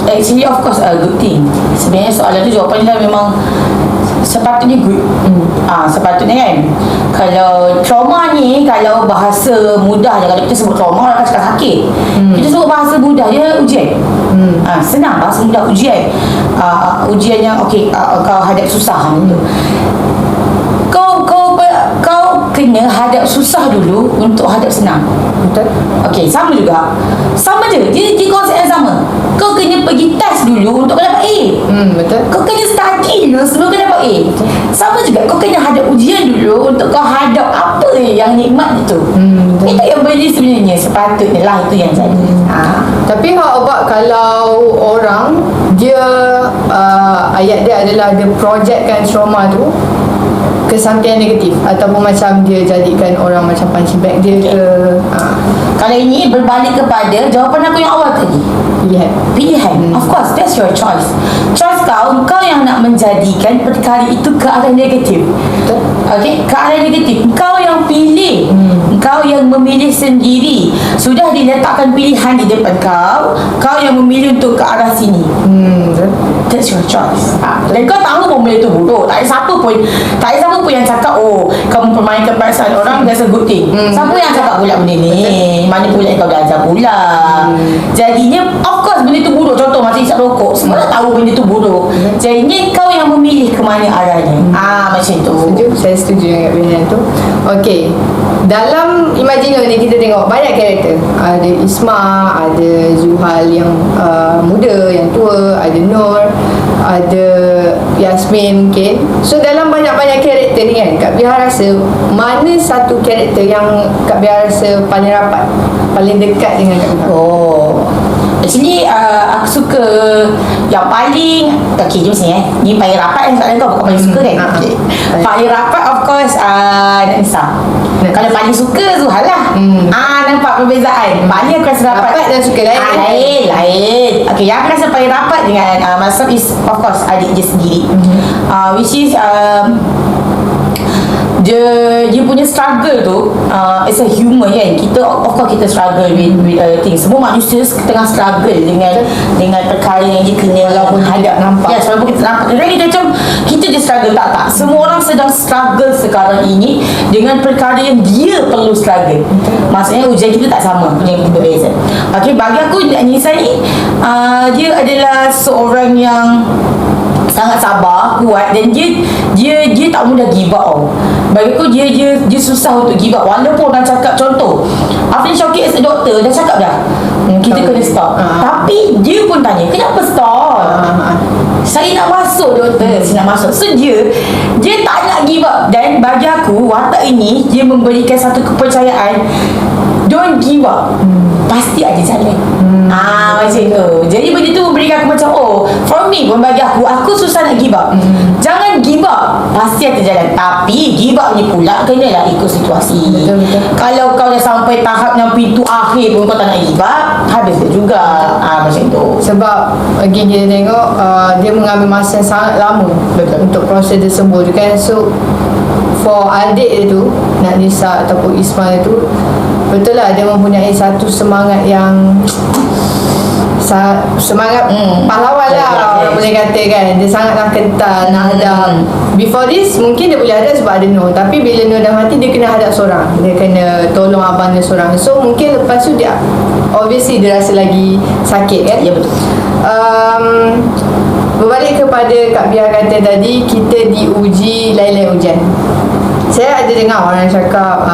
Actually of course a good thing. Sebenarnya soalan tu jawapannya memang sepatutnya good. Sepatutnya kan. Kalau trauma ni, kalau bahasa mudah je, kalau kita sebut trauma orang akan cakap sakit. Kita sebut bahasa mudah dia ujian. Senang bahasa mudah ujian. Ujian yang kau hadap susah tu. Kau kena hadap susah dulu untuk hadap senang. Betul. Okey, sama juga. Sama je. Dia konsep yang sama. Kau kena pergi test dulu untuk kau dapat A. Betul. Kau kena study dulu sebelum kau dapat A. Sama juga. Kau kena hadap ujian dulu untuk kau hadap apa yang nikmat itu. Itu yang benda sebenarnya sepatutnya lah, itu yang jadi. Tapi how about kalau orang dia ayat dia adalah dia projectkan trauma tu ke something yang negatif, ataupun macam dia jadikan orang macam punching bag dia ke. Kalau ini berbalik kepada jawapan aku yang awal tadi, pilihan. Of course, that's your choice. Choice kau yang nak menjadikan perkara itu ke arah negatif. Okay, ke arah negatif. Kau yang pilih. Kau yang memilih sendiri. Sudah diletakkan pilihan di depan kau yang memilih untuk ke arah sini. That's your choice. Dan kau tahu pun benda tu buruk. Tak ada siapa pun yang cakap kamu permainkan perasaan orang, that's a good thing. Siapa yang cakap pula benda ni? Mana pula kau dah ajar pula. Jadinya of course benda tu buruk. Contoh macam isap rokok, semua dah tahu benda tu buruk. Jadinya kau yang memilih ke mana arahnya. Macam tu. Saya setuju dengan pilihan tu. Okay, dalam Imagino ni kita tengok banyak karakter. Ada Isma, ada Zuhal yang muda, yang tua, ada Nur, ada Yasmin mungkin. So dalam banyak-banyak karakter ni kan, Kak Bia rasa mana satu karakter yang Kak Bia rasa paling rapat, paling dekat dengan Kak Bia? Actually aku suka yang paling jom sini ni paling rapat soalan kau, bukan paling suka kan. Paling rapat of course Nisa. Kalau paling suka Zuhal lah. Nampak perbezaan. Paling aku rasa rapat dan suka lain. Okay, yang aku rasa paling rapat dengan Masam is of course adik dia sendiri. Which is dia punya struggle tu it's a human kan. Kita of course kita struggle with things. Semua manusia tengah struggle dengan perkara yang dia kena hadap. Nampak walaupun kita nampak kita macam kita je struggle, tak semua orang sedang struggle sekarang ini dengan perkara yang dia perlu struggle. Maksudnya ujian kita tak sama, punya berbeza. Okay, bagi aku Nisa ni dia adalah seorang yang sangat sabar, kuat, dan dia tak mudah give up. Bagi aku dia susah untuk give up. Walaupun orang cakap, contoh Afrin Syauqi as a doctor dah cakap dah kita kena stop, tapi dia pun tanya kenapa stop. Saya nak masuk doktor, saya nak masuk. So dia tak nak give up. Dan bagi aku watak ini dia memberikan satu kepercayaan Don't give up. Pasti ada jalan. Macam tu. Jadi benda tu berikan aku macam, for me pun bagi aku susah nak give up. Jangan give up, pasti ada jalan. Tapi give up ni pula kenalah ikut situasi. Betul. Kalau kau dah sampai tahap yang pintu akhir pun kau tak nak give up, habis dia juga. Macam tu. Sebab again kita tengok dia mengambil masa yang sangat lama. Betul. Untuk proses dia sembuh tu kan. So for adik dia tu, Nisa ataupun Ismail tu, betul lah dia mempunyai satu semangat yang semangat pahlawan lah, orang boleh kata kan. Dia sangatlah kental nak hadap. Before this mungkin dia boleh hadap sebab ada Nur, tapi bila Nur dah mati dia kena hadap seorang, dia kena tolong abang dia seorang. So mungkin lepas tu dia obviously dia rasa lagi sakit kan. Ya, betul. Berbalik kepada Kak Bia kata tadi, kita diuji lain-lain ujian. Saya ada dengar orang cakap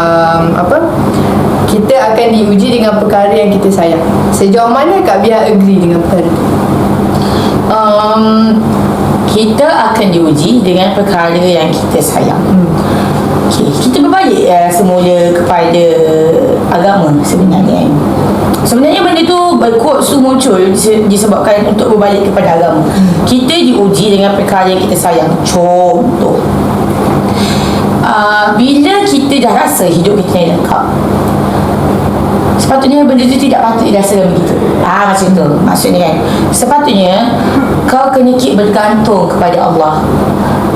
kita akan diuji dengan perkara yang kita sayang. Sejauh mana Kak Bia agree dengan perkara itu? Kita akan diuji dengan perkara yang kita sayang. Okay, kita berbalik semula kepada agama sebenarnya. Sebenarnya benda tu quotes tu muncul disebabkan untuk berbalik kepada agama. Kita diuji dengan perkara yang kita sayang. Contoh, bila kita dah rasa hidup kita ni lengkap, sepatutnya benda tu tidak patut dirasakan begitu. Macam tu maksudnya kan. Sepatutnya kau kena keep bergantung kepada Allah.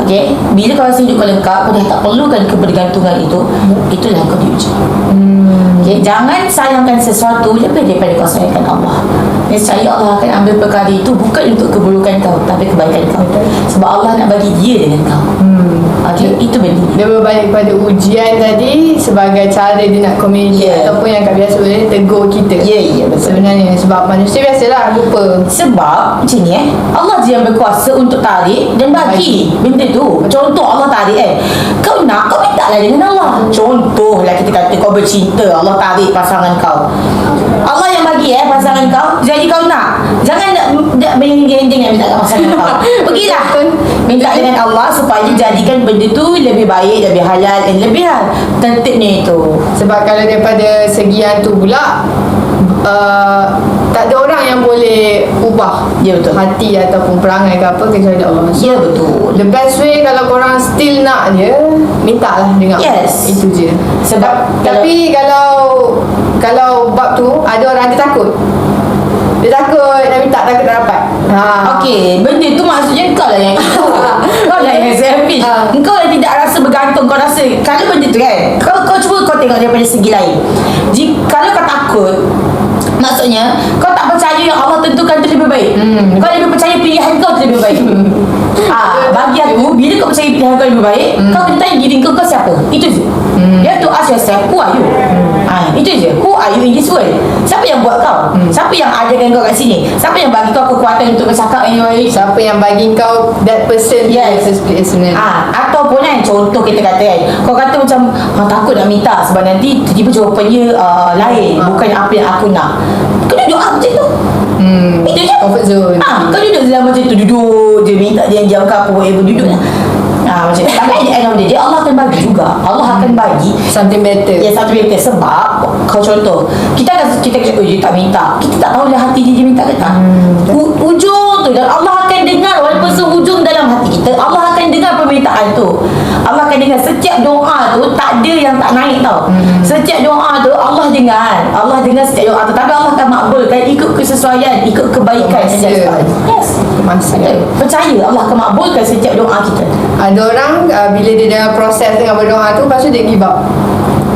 Okay, bila kau rasa hidup kau lengkap, kau dah tak perlukan kebergantungan itu, itulah kau diuji. Okay, jangan sayangkan sesuatu lebih daripada kau sayangkan Allah. Nescaya Allah akan ambil perkara itu bukan untuk keburukan kau, tapi kebaikan kau. Sebab Allah nak bagi dia dengan kau. Okay, itu benda. Dia berbalik pada ujian tadi sebagai cara dia nak communicate, ataupun yang Kak Bia sebenarnya tegur kita. Ya, betul. Sebenarnya sebab manusia biasalah lupa. Sebab macam ni Allah je yang berkuasa untuk tarik dan bagi benda tu. Contoh Allah tarik kau nak, kau minta lah dengan Allah. Contoh lah kita kata kau bercinta, Allah tarik pasangan kau, Allah yang bagi pasangan kau, jadi kau nak. Jangan nak bergending nak minta kat pasangan kau. Pergilah minta dengan Allah supaya jadikan benda tu lebih baik, lebih halal dan lebih tertibnya itu. Sebab kalau daripada segi yang tu pula, tak ada orang yang boleh ubah hati ataupun perangai ke apa kecuali Allah. So, betul. The best way kalau korang still nak dia, mintalah dengan Allah. Itu je. Sebab tapi kalau bab tu ada orang dia takut. Dia takut nak minta, takut tak dapat. Okey, benda tu maksudnya kau lah yang kau lah yang selfish. Kau yang tidak rasa bergantung. Kau rasa kalau benda tu kan, kau cuba kau tengok daripada segi lain. Kalau kau takut, maksudnya kau tak percaya yang Allah tentukan tu lebih baik. Kau lebih percaya pilihan kau tu lebih baik. Bagi aku, bila kau percaya pilihan kau lebih baik, kau kena tanya diri kau siapa. Itu je. You have to ask yourself, who are you? Itu je. Who are you in this world? Siapa yang buat kau? Siapa yang adakan kau kat sini? Siapa yang bagi kau kekuatan untuk bercakap yang baik? Siapa yang bagi kau that person? Sebenarnya. Ataupun contoh kita kata kau kata macam takut nak minta sebab nanti tiba-tiba jawapannya lain, bukan apa yang aku nak. Kau duduk macam tu. Itu je. Comfort zone. Kau duduk dalam macam tu, duduk je minta diam-diam ke apa, whatever, duduk lah. Macam tu. Tapi at the end of the day, Allah akan bagi juga. Allah akan bagi something better. Something better. Sebab kau contoh, kita dia tak minta, kita tak tahu dah hati dia minta ke tak. Ujung tu, dan Allah akan dengar walaupun sehujung dalam hati kita, Allah akan dengar permintaan tu. Allah akan dengar setiap doa tu. Tak ada yang tak naik tau. Setiap doa tu Allah dengar. Allah dengar setiap doa tu. Tapi Allah akan makbulkan ikut kesesuaian, ikut kebaikan. Yes. Percaya Allah akan makbulkan setiap doa kita. Ada orang bila dia dah proses dengan berdoa tu, lepas tu dia give up.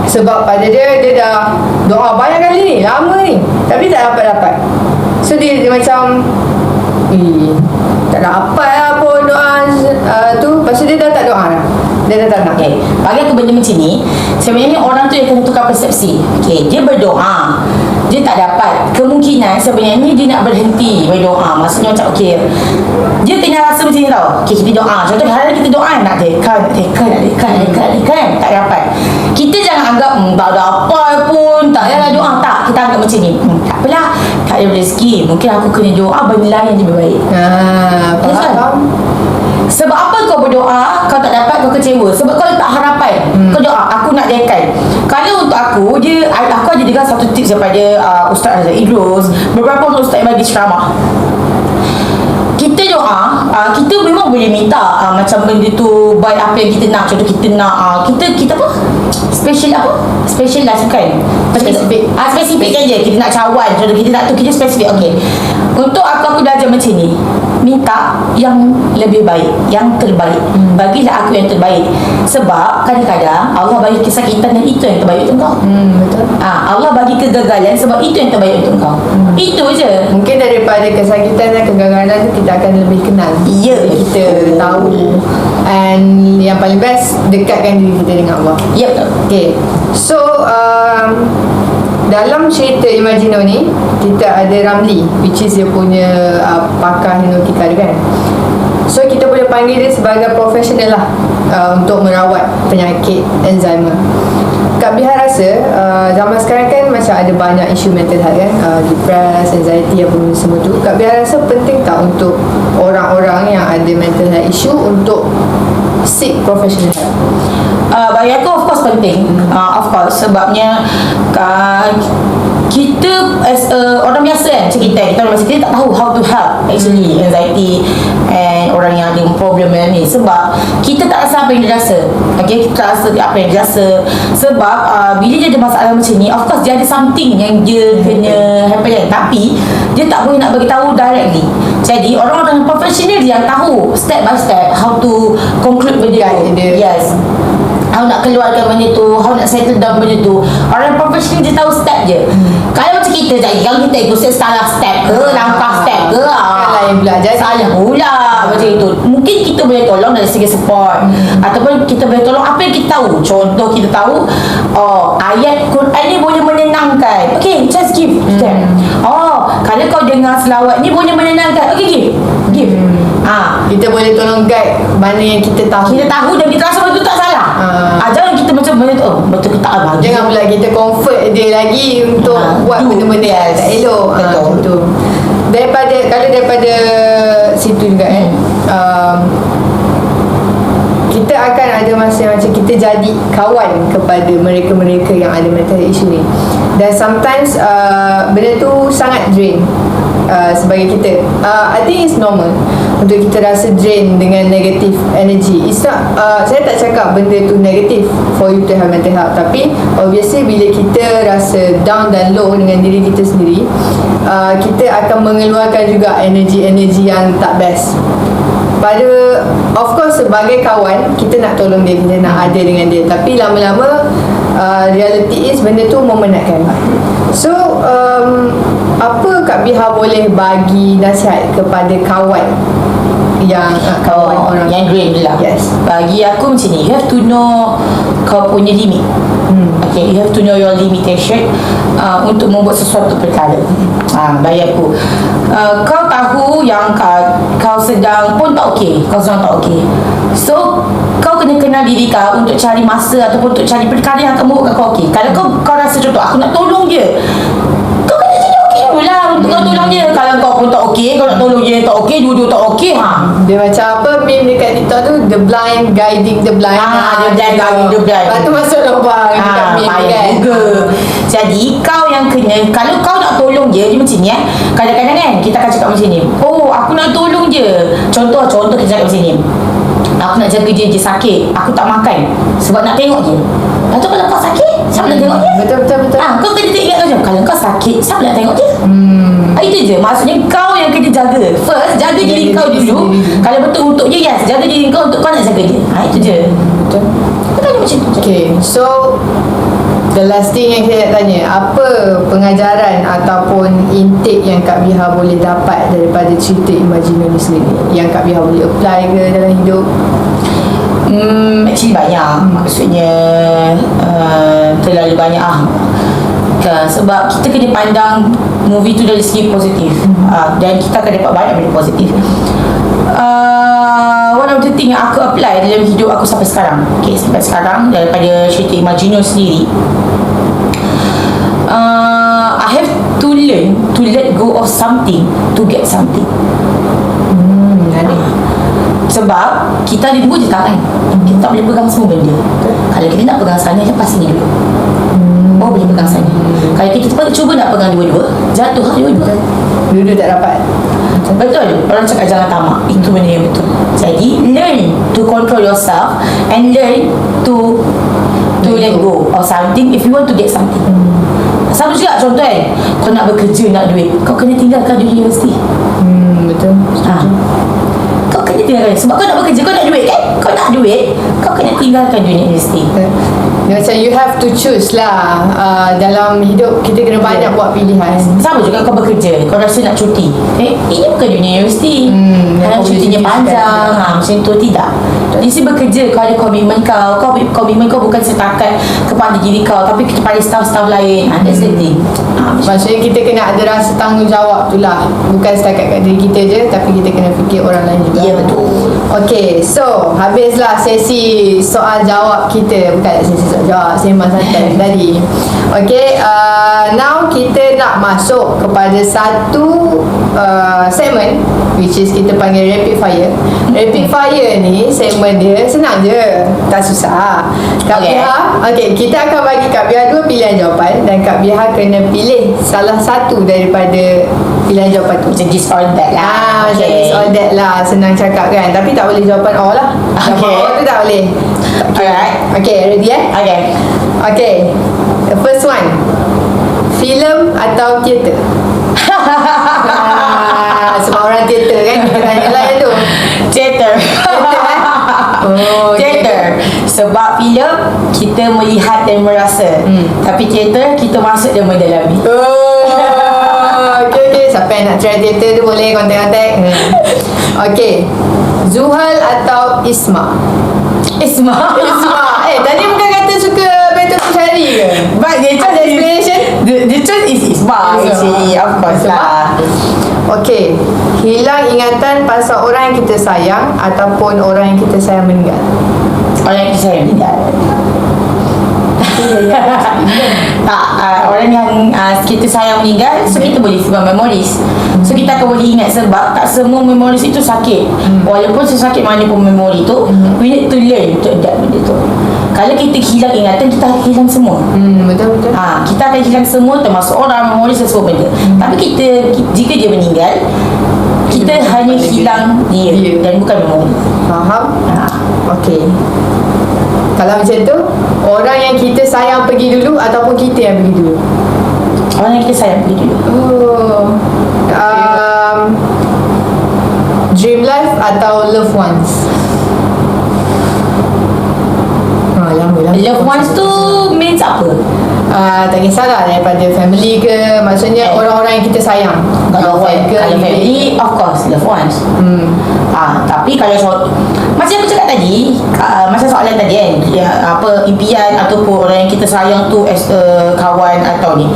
Sebab pada dia dah doa banyak kali ni, lama ni, tapi tak dapat. So dia macam tak dapat lah pun doa tu. Lepas tu dia dah tak doa lah. Dia dah tak nak. Bagi aku benda macam ni, sebenarnya orang tu yang kena tukar persepsi. Dia berdoa, dia tak dapat, kemungkinan sebenarnya dia nak berhenti berdoa. Maksudnya macam dia tengah rasa macam ni tau. Kita doa, contoh hari kita doa nak tekan, tak dapat. Kita jangan anggap tak ada apa pun, tak payahlah doa. Tak, kita anggap macam ni, tak apalah, tak ada rezeki, mungkin aku kena doa benda lain yang lebih baik. Faham. Sebab apa kau berdoa, kau tak dapat, kau kecewa? Sebab kau letak harapan. Kau doa, aku nak dekan. Kalau untuk aku, aku ada dengar satu tips daripada Ustaz Azhar Idrus. Beberapa orang ustaz yang bagi ceramah. Kita doa, kita memang boleh minta macam benda tu baik apa yang kita nak. Contoh kita nak kita apa? Special lah kan? Spesifik kan je. Kita nak cawan. Contoh kita nak tu, kita spesifik. Okay. Untuk aku belajar macam ni. Minta yang lebih baik, yang terbaik. Bagilah aku yang terbaik. Sebab kadang-kadang Allah bagi kesakitan dan itu yang terbaik untuk kau. Betul. Allah bagi kegagalan sebab itu yang terbaik untuk kau. Itu je. Mungkin daripada kesakitan dan kegagalan tu kita akan lebih kenal. Ya. Kita tahu. And yang paling best, dekatkan diri kita dengan Allah. Ya, betul. Okay. So dalam cerita Imagino ni, kita ada Ramli, which is dia punya pakar hipnotika kan. So kita boleh panggil dia sebagai profesional lah untuk merawat penyakit Alzheimer. Kak Biha rasa zaman sekarang kan macam ada banyak isu mental health kan, depress, anxiety, apa semua tu. Kak Biha rasa penting tak untuk orang-orang yang ada mental health issue untuk seek professional help? Bagi aku of course penting. Of course, sebabnya kita as orang biasa kan, macam kita orang biasa, kita tak tahu how to help actually anxiety and orang yang ada problem ni. Sebab kita tak rasa apa yang dia rasa. Okay, kita tak rasa apa yang dia rasa. Sebab bila dia ada masalah macam ni, of course dia ada something yang dia kena happen. Tapi dia tak boleh nak bagi tahu directly. Jadi orang-orang profesional yang tahu step by step how to conclude benda tu. Yes, how nak keluarkan benda tu, how nak settle down benda tu. Orang profesional dia tahu step je. Kalau macam kita tadi, kalau kita ikut salah step ke, langkah step ke, lain pula jadi. salah pula macam itu. Mungkin kita boleh tolong dari segi support, ataupun kita boleh tolong apa yang kita tahu. Contoh kita tahu ayat Quran ni boleh menenangkan. Okay, just give them. Kalau kau dengar selawat ni boleh menenangkan. Okay, give. Kita boleh tolong guide mana yang kita tahu. Kita tahu dan kita rasa betul tak salah. Jangan kita macam benda tu betul ke tak bagi. Jangan pula kita comfort dia lagi untuk buat benda-benda yang tak elok. Betul. Daripada situ juga kita akan ada masa macam kita jadi kawan kepada mereka-mereka yang ada mental issue ni. Dan sometimes benda tu sangat drain sebagai kita. I think it's normal untuk kita rasa drain dengan negative energy. It's not, saya tak cakap benda tu negatif for you to have mental health, tapi obviously bila kita rasa down dan low dengan diri kita sendiri, kita akan mengeluarkan juga energi-energi yang tak best. Of course sebagai kawan kita nak tolong dia, kita nak ada dengan dia, tapi lama-lama reality is benda tu memenatkan. So apa Kak Biha boleh bagi nasihat kepada kawan yang kawan orang yang drain je lah. Yes. Bagi aku macam ni, you have to know kau punya limit. Okay, you have to know your limitation untuk membuat sesuatu perkara. Bagi aku, kau tahu yang kau sedang pun tak okey, kau sedang tak okey. So kau kena kenal diri kau untuk cari masa ataupun untuk cari perkara yang akan membuatkan kau okey. Kalau kau rasa contoh aku nak tolong dia, kau kena jadi okey pula untuk kau tolong dia. Kalau kau pun tak okey, kau nak tolong dia tak okey, dua-dua tak okey, dia macam apa meme dekat TikTok tu, the blind guiding the blind. The blind guiding the blind. Lepas tu masuk lubang dekat meme kan. Juga. Jadi kau yang kena, kalau kau nak tolong dia macam ni kadang-kadang kan kita akan cakap macam ni, aku nak tolong je. Contoh kita cakap macam ni, aku nak jaga dia sakit, aku tak makan sebab nak tengok dia. Lepas tu kalau kau sakit, siapa nak tengok dia? Betul. Kau kena ingat macam, kalau kau sakit, siapa nak tengok dia? Itu je, maksudnya kau yang kena jaga. First, jaga diri kau dulu. Kalau betul untuk dia, yes, jaga diri kau untuk kau nak jaga dia. Itu je. Betul. Kau tanya macam tu. Okay, so the last thing yang saya nak tanya, apa pengajaran ataupun intake yang Kak Biha boleh dapat daripada cerita Imagino ni sendiri, yang Kak Biha boleh apply ke dalam hidup? Actually banyak. Maksudnya terlalu banyak sebab kita kena pandang movie tu dari segi positif. Dan kita akan dapat banyak benda positif. One of the thing yang aku apply dalam hidup aku sampai sekarang, sampai sekarang daripada cerita Imagino sendiri, I have to learn let go of something to get something. Ada. Sebab kita ada dua je tangan. Kita tak boleh pegang semua benda. Kalau kita nak pegang sana, lepas ni dulu. Baru boleh pegang sana. Kalau kita cuba nak pegang dua-dua, jatuh dua-dua. Dua-dua tak dapat. Betul. Orang cakap jangan tamak. Itu benda yang betul. Jadi learn to control yourself and learn to let go of something if you want to get something. Sama juga contoh kan, kau nak bekerja, nak duit, kau kena tinggalkan dunia universiti. Betul. Kau kena tinggalkan. Sebab kau nak bekerja, kau nak duit kan. Kau nak duit, kau kena tinggalkan dunia universiti. Macam you have to choose lah. Dalam hidup kita kena banyak buat pilihan. Sama juga kau bekerja, kau rasa nak cuti, ini bukan dunia universiti. Kalau cutinya panjang, macam tu tidak. Di sini bekerja, kau ada komitmen kau. Komitmen kau bukan setakat kepada diri kau, tapi kepada staff-staff lain. That's the thing. Maksudnya kita kena ada rasa tanggungjawab tu lah. Bukan setakat kat diri kita je, tapi kita kena fikir orang lain juga. Ya, betul. Okay, so habislah sesi soal jawab kita. Bukan sesi soal jawab, sembang santai tadi. Okay, now kita nak masuk kepada satu segmen, which is kita panggil rapid fire. Rapid fire ni, segmen dia senang je, tak susah. Kak Biha, okay, kita akan bagi Kak Biha dua pilihan jawapan, dan Kak Biha kena pilih salah satu daripada pilihan jawapan tu. Macam this or that lah. Macam this or that lah. Senang cakap kan. Tapi tak boleh jawapan all lah. Jawapan all tu tak boleh. Alright. Okay, ready Okay. Okay, the first one, filem atau teater? Sebab orang teater kan, kita tanya lah yang tu. Theater. Theater. Sebab filem kita melihat dan merasa. Tapi teater kita masuk dan mendalami. Okay. Siapa yang nak try teater tu boleh kontak-kontak. Okay, Zuhal atau Isma? Isma. Tadi bukan kata suka Betul Syari ke? But the choice Ada explanation? The choice is Isma actually. Of course lah. Okay, hilang ingatan pasal orang yang kita sayang ataupun orang yang kita sayang meninggal? Orang yang kita sayang meninggal. Tak, orang yang kita sayang meninggal, so kita boleh simpan memories. So kita akan boleh ingat, sebab tak semua memories itu sakit. Walaupun sesakit mana pun memori tu, we need to learn to adapt benda tu. Kalau kita hilang ingatan, kita akan hilang semua. Betul. Kita akan hilang semua, termasuk orang, memori, semua benda. Tapi jika dia meninggal, kita hanya hilang dia dan bukan memori. Faham? Okay. Kalau macam tu, orang yang kita sayang pergi dulu ataupun kita yang pergi dulu? Orang yang kita sayang pergi dulu. Dream life atau loved ones? Lama. Loved ones tu means apa? Tak kisahlah, daripada family ke, maksudnya orang-orang yang kita sayang. Kalau family, of course loved ones. Tapi kalau macam aku cakap tadi, masa soalan tadi kan, apa impian ataupun orang yang kita sayang tu as a kawan atau ni,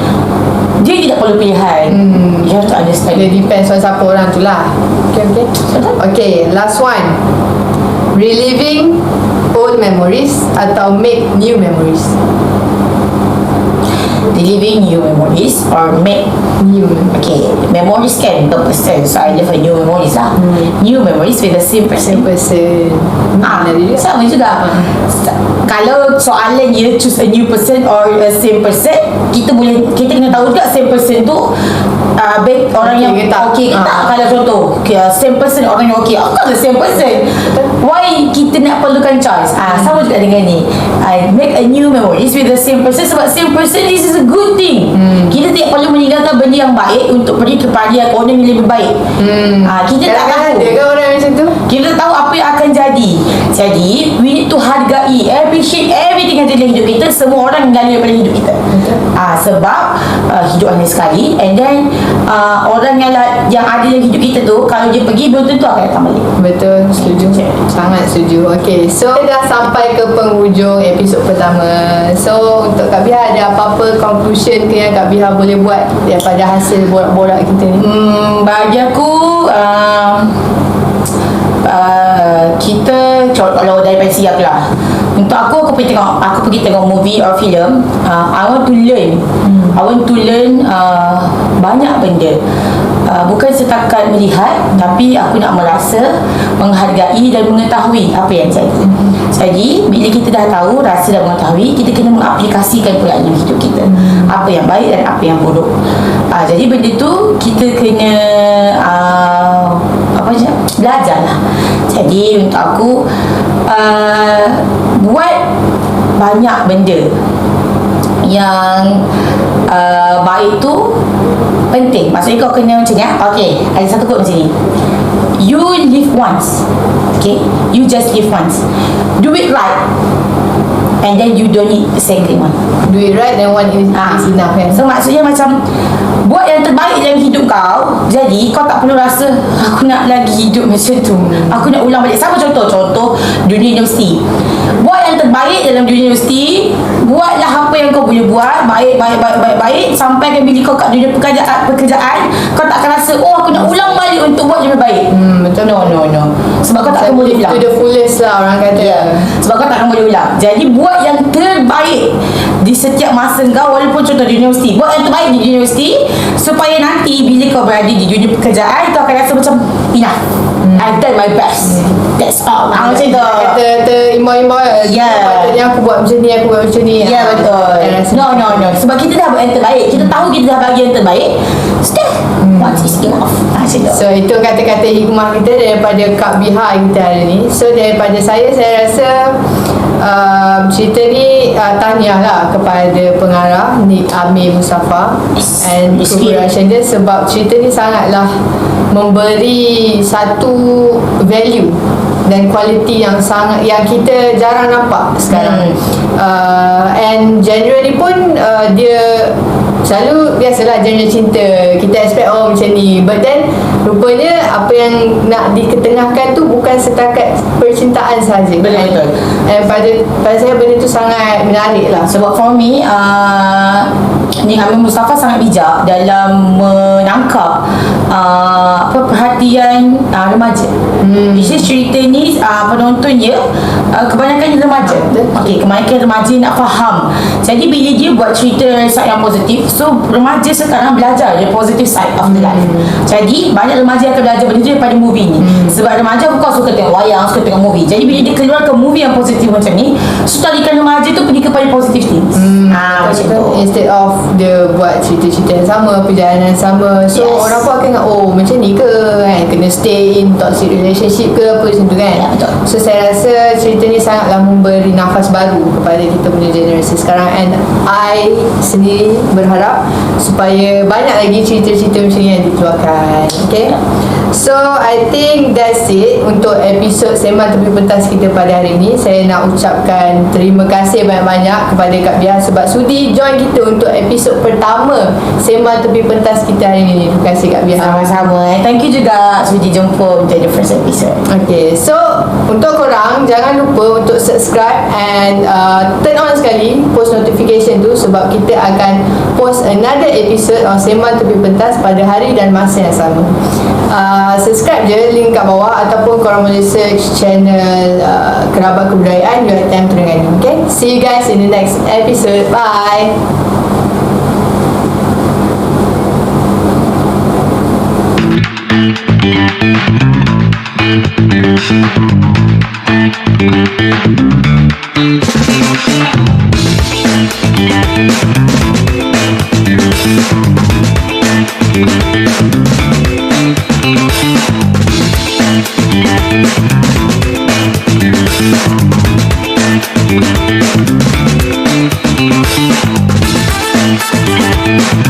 dia tidak perlu pilihan. You have to understand. Dia depends on siapa orang tu lah. Okay, last one, reliving old memories atau make new memories? Reliving new memories or make new. Okay, memories kan per person, so I live a new memories lah. New memories with the same person. Sama juga. Kalau soalan dia choose a new person or a same person, kita kena tahu juga same person tu baik orang yang okay ke tak. Kalau contoh same person, orang yang okay, of course the same person. Why kita nak perlukan choice? Sama juga dengan ni, I make a new memories with the same person, sebab same person is a good thing. Kita tidak perlu meninggalkan benda yang baik untuk pergi kepada orang yang lebih baik. Kita tak tahu. Ada ke orang macam tu? Kita tahu apa yang akan jadi. Jadi we need to hargai, appreciate everything yang ada dalam hidup kita. Semua orang yang ada dalam hidup kita. Sebab hidup hanya sekali. And then orang yang ada dalam hidup kita tu, kalau dia pergi, belum tentu akan datang balik. Betul, setuju. Sangat setuju. Okay, so kita dah sampai ke penghujung episod pertama. So untuk Kak Biha, ada apa-apa conclusion ke yang Kak Biha boleh buat daripada hasil borak-borak kita ni? Bagi aku, kita kalau daripada siap lah, untuk aku pergi tengok movie or film, I want to learn. I want to learn banyak benda. Bukan setakat melihat, tapi aku nak merasa, menghargai dan mengetahui apa yang jadi. Jadi bila kita dah tahu, rasa dan mengetahui, kita kena mengaplikasikan pula dalam hidup kita, apa yang baik dan apa yang buruk. Jadi benda tu kita kena belajar lah. Jadi untuk aku, buat banyak benda yang baik tu penting. Maksudnya kau kena macam ni. Okay, ada satu quote macam ni: you live once. Okay, you just live once. Do it right, and then you don't need the second one. Do it right, then one is enough kan. So maksudnya macam buat yang terbaik dalam hidup kau. Jadi kau tak perlu rasa aku nak lagi hidup macam tu, aku nak ulang balik. Sama contoh dunia universiti. Buat yang terbaik dalam dunia universiti. Buatlah apa yang kau boleh buat, baik sampai kan bila kau kat dunia pekerjaan, kau tak akan rasa aku nak ulang balik untuk buat yang lebih baik. Betul. No. Sebab kau tak akan boleh ulang. To the fullest lah orang kata. Sebab kau tak akan boleh ulang. Jadi buat yang terbaik di setiap masa kau, walaupun contoh di universiti. Buat yang terbaik di universiti, supaya nanti bila kau berada di dunia pekerjaan, kau akan rasa macam enough, I've done my best. That's all. Macam tu. Kata imbau-imbau lah. Patutnya aku buat macam ni, aku buat macam ni. Ya, betul. No. Sebab kita dah buat yang terbaik. Kita tahu kita dah bagi yang terbaik. Still, what is enough? Macam tu. So itu kata-kata hikmah kita daripada Kak Biha kita hari ni. So daripada saya rasa cerita ni tahniah lah kepada pengarah Nik Amir Mustafa and co-production dia, sebab cerita ni sangatlah memberi satu value dan kualiti yang kita jarang nampak sekarang. And genre ni pun dia selalu biasalah genre cinta, kita expect macam ni, but then rupanya apa yang nak diketengahkan tu bukan setakat percintaan sahaja. Betul. And pada saya benda tu sangat menarik lah. Sebab for me, Nik Amir Mustafa sangat bijak dalam menangkap perhatian remaja. Biasanya cerita ni penontonnya kebanyakan remaja. Okay, kebanyakan remaja nak faham. Jadi bila dia buat cerita side yang positif, so remaja sekarang belajar the positive side of the life. Jadi banyak remaja akan belajar benda tu daripada movie ni. Sebab remaja bukan suka tengok wayang, suka tengok movie. Jadi bila dia keluarkan movie yang positif macam ni, so tarikan remaja tu pergi kepada positive things. Macam tu. Instead of dia buat cerita-cerita yang sama, perjalanan yang sama, so orang pun akan ingat macam ni ke kan, kena stay in toxic relationship ke apa macam tu kan. Betul. So saya rasa cerita ni sangatlah memberi nafas baru kepada kita punya generasi sekarang, and I sendiri berharap supaya banyak lagi cerita-cerita macam ni yang dikeluarkan. Okay, so I think that's it untuk episod Sembang Tepi Pentas kita pada hari ini. Saya nak ucapkan terima kasih banyak-banyak kepada Kak Bia sebab sudi join kita untuk episod pertama Sembang Tepi Pentas kita hari ini. Terima kasih Kak Bia. Sama-sama. Thank you juga sudi jumpa untuk the first episode. Okay, so untuk korang jangan lupa untuk subscribe and turn on sekali post notification tu, sebab kita akan post another episode of Sembang Tepi Pentas pada hari dan masa yang sama. Subscribe je, link kat bawah, ataupun korang boleh search channel Kerabat Kebudayaan UiTM Terengganu. Okay, see you guys in the next episode. Bye. We'll be right back.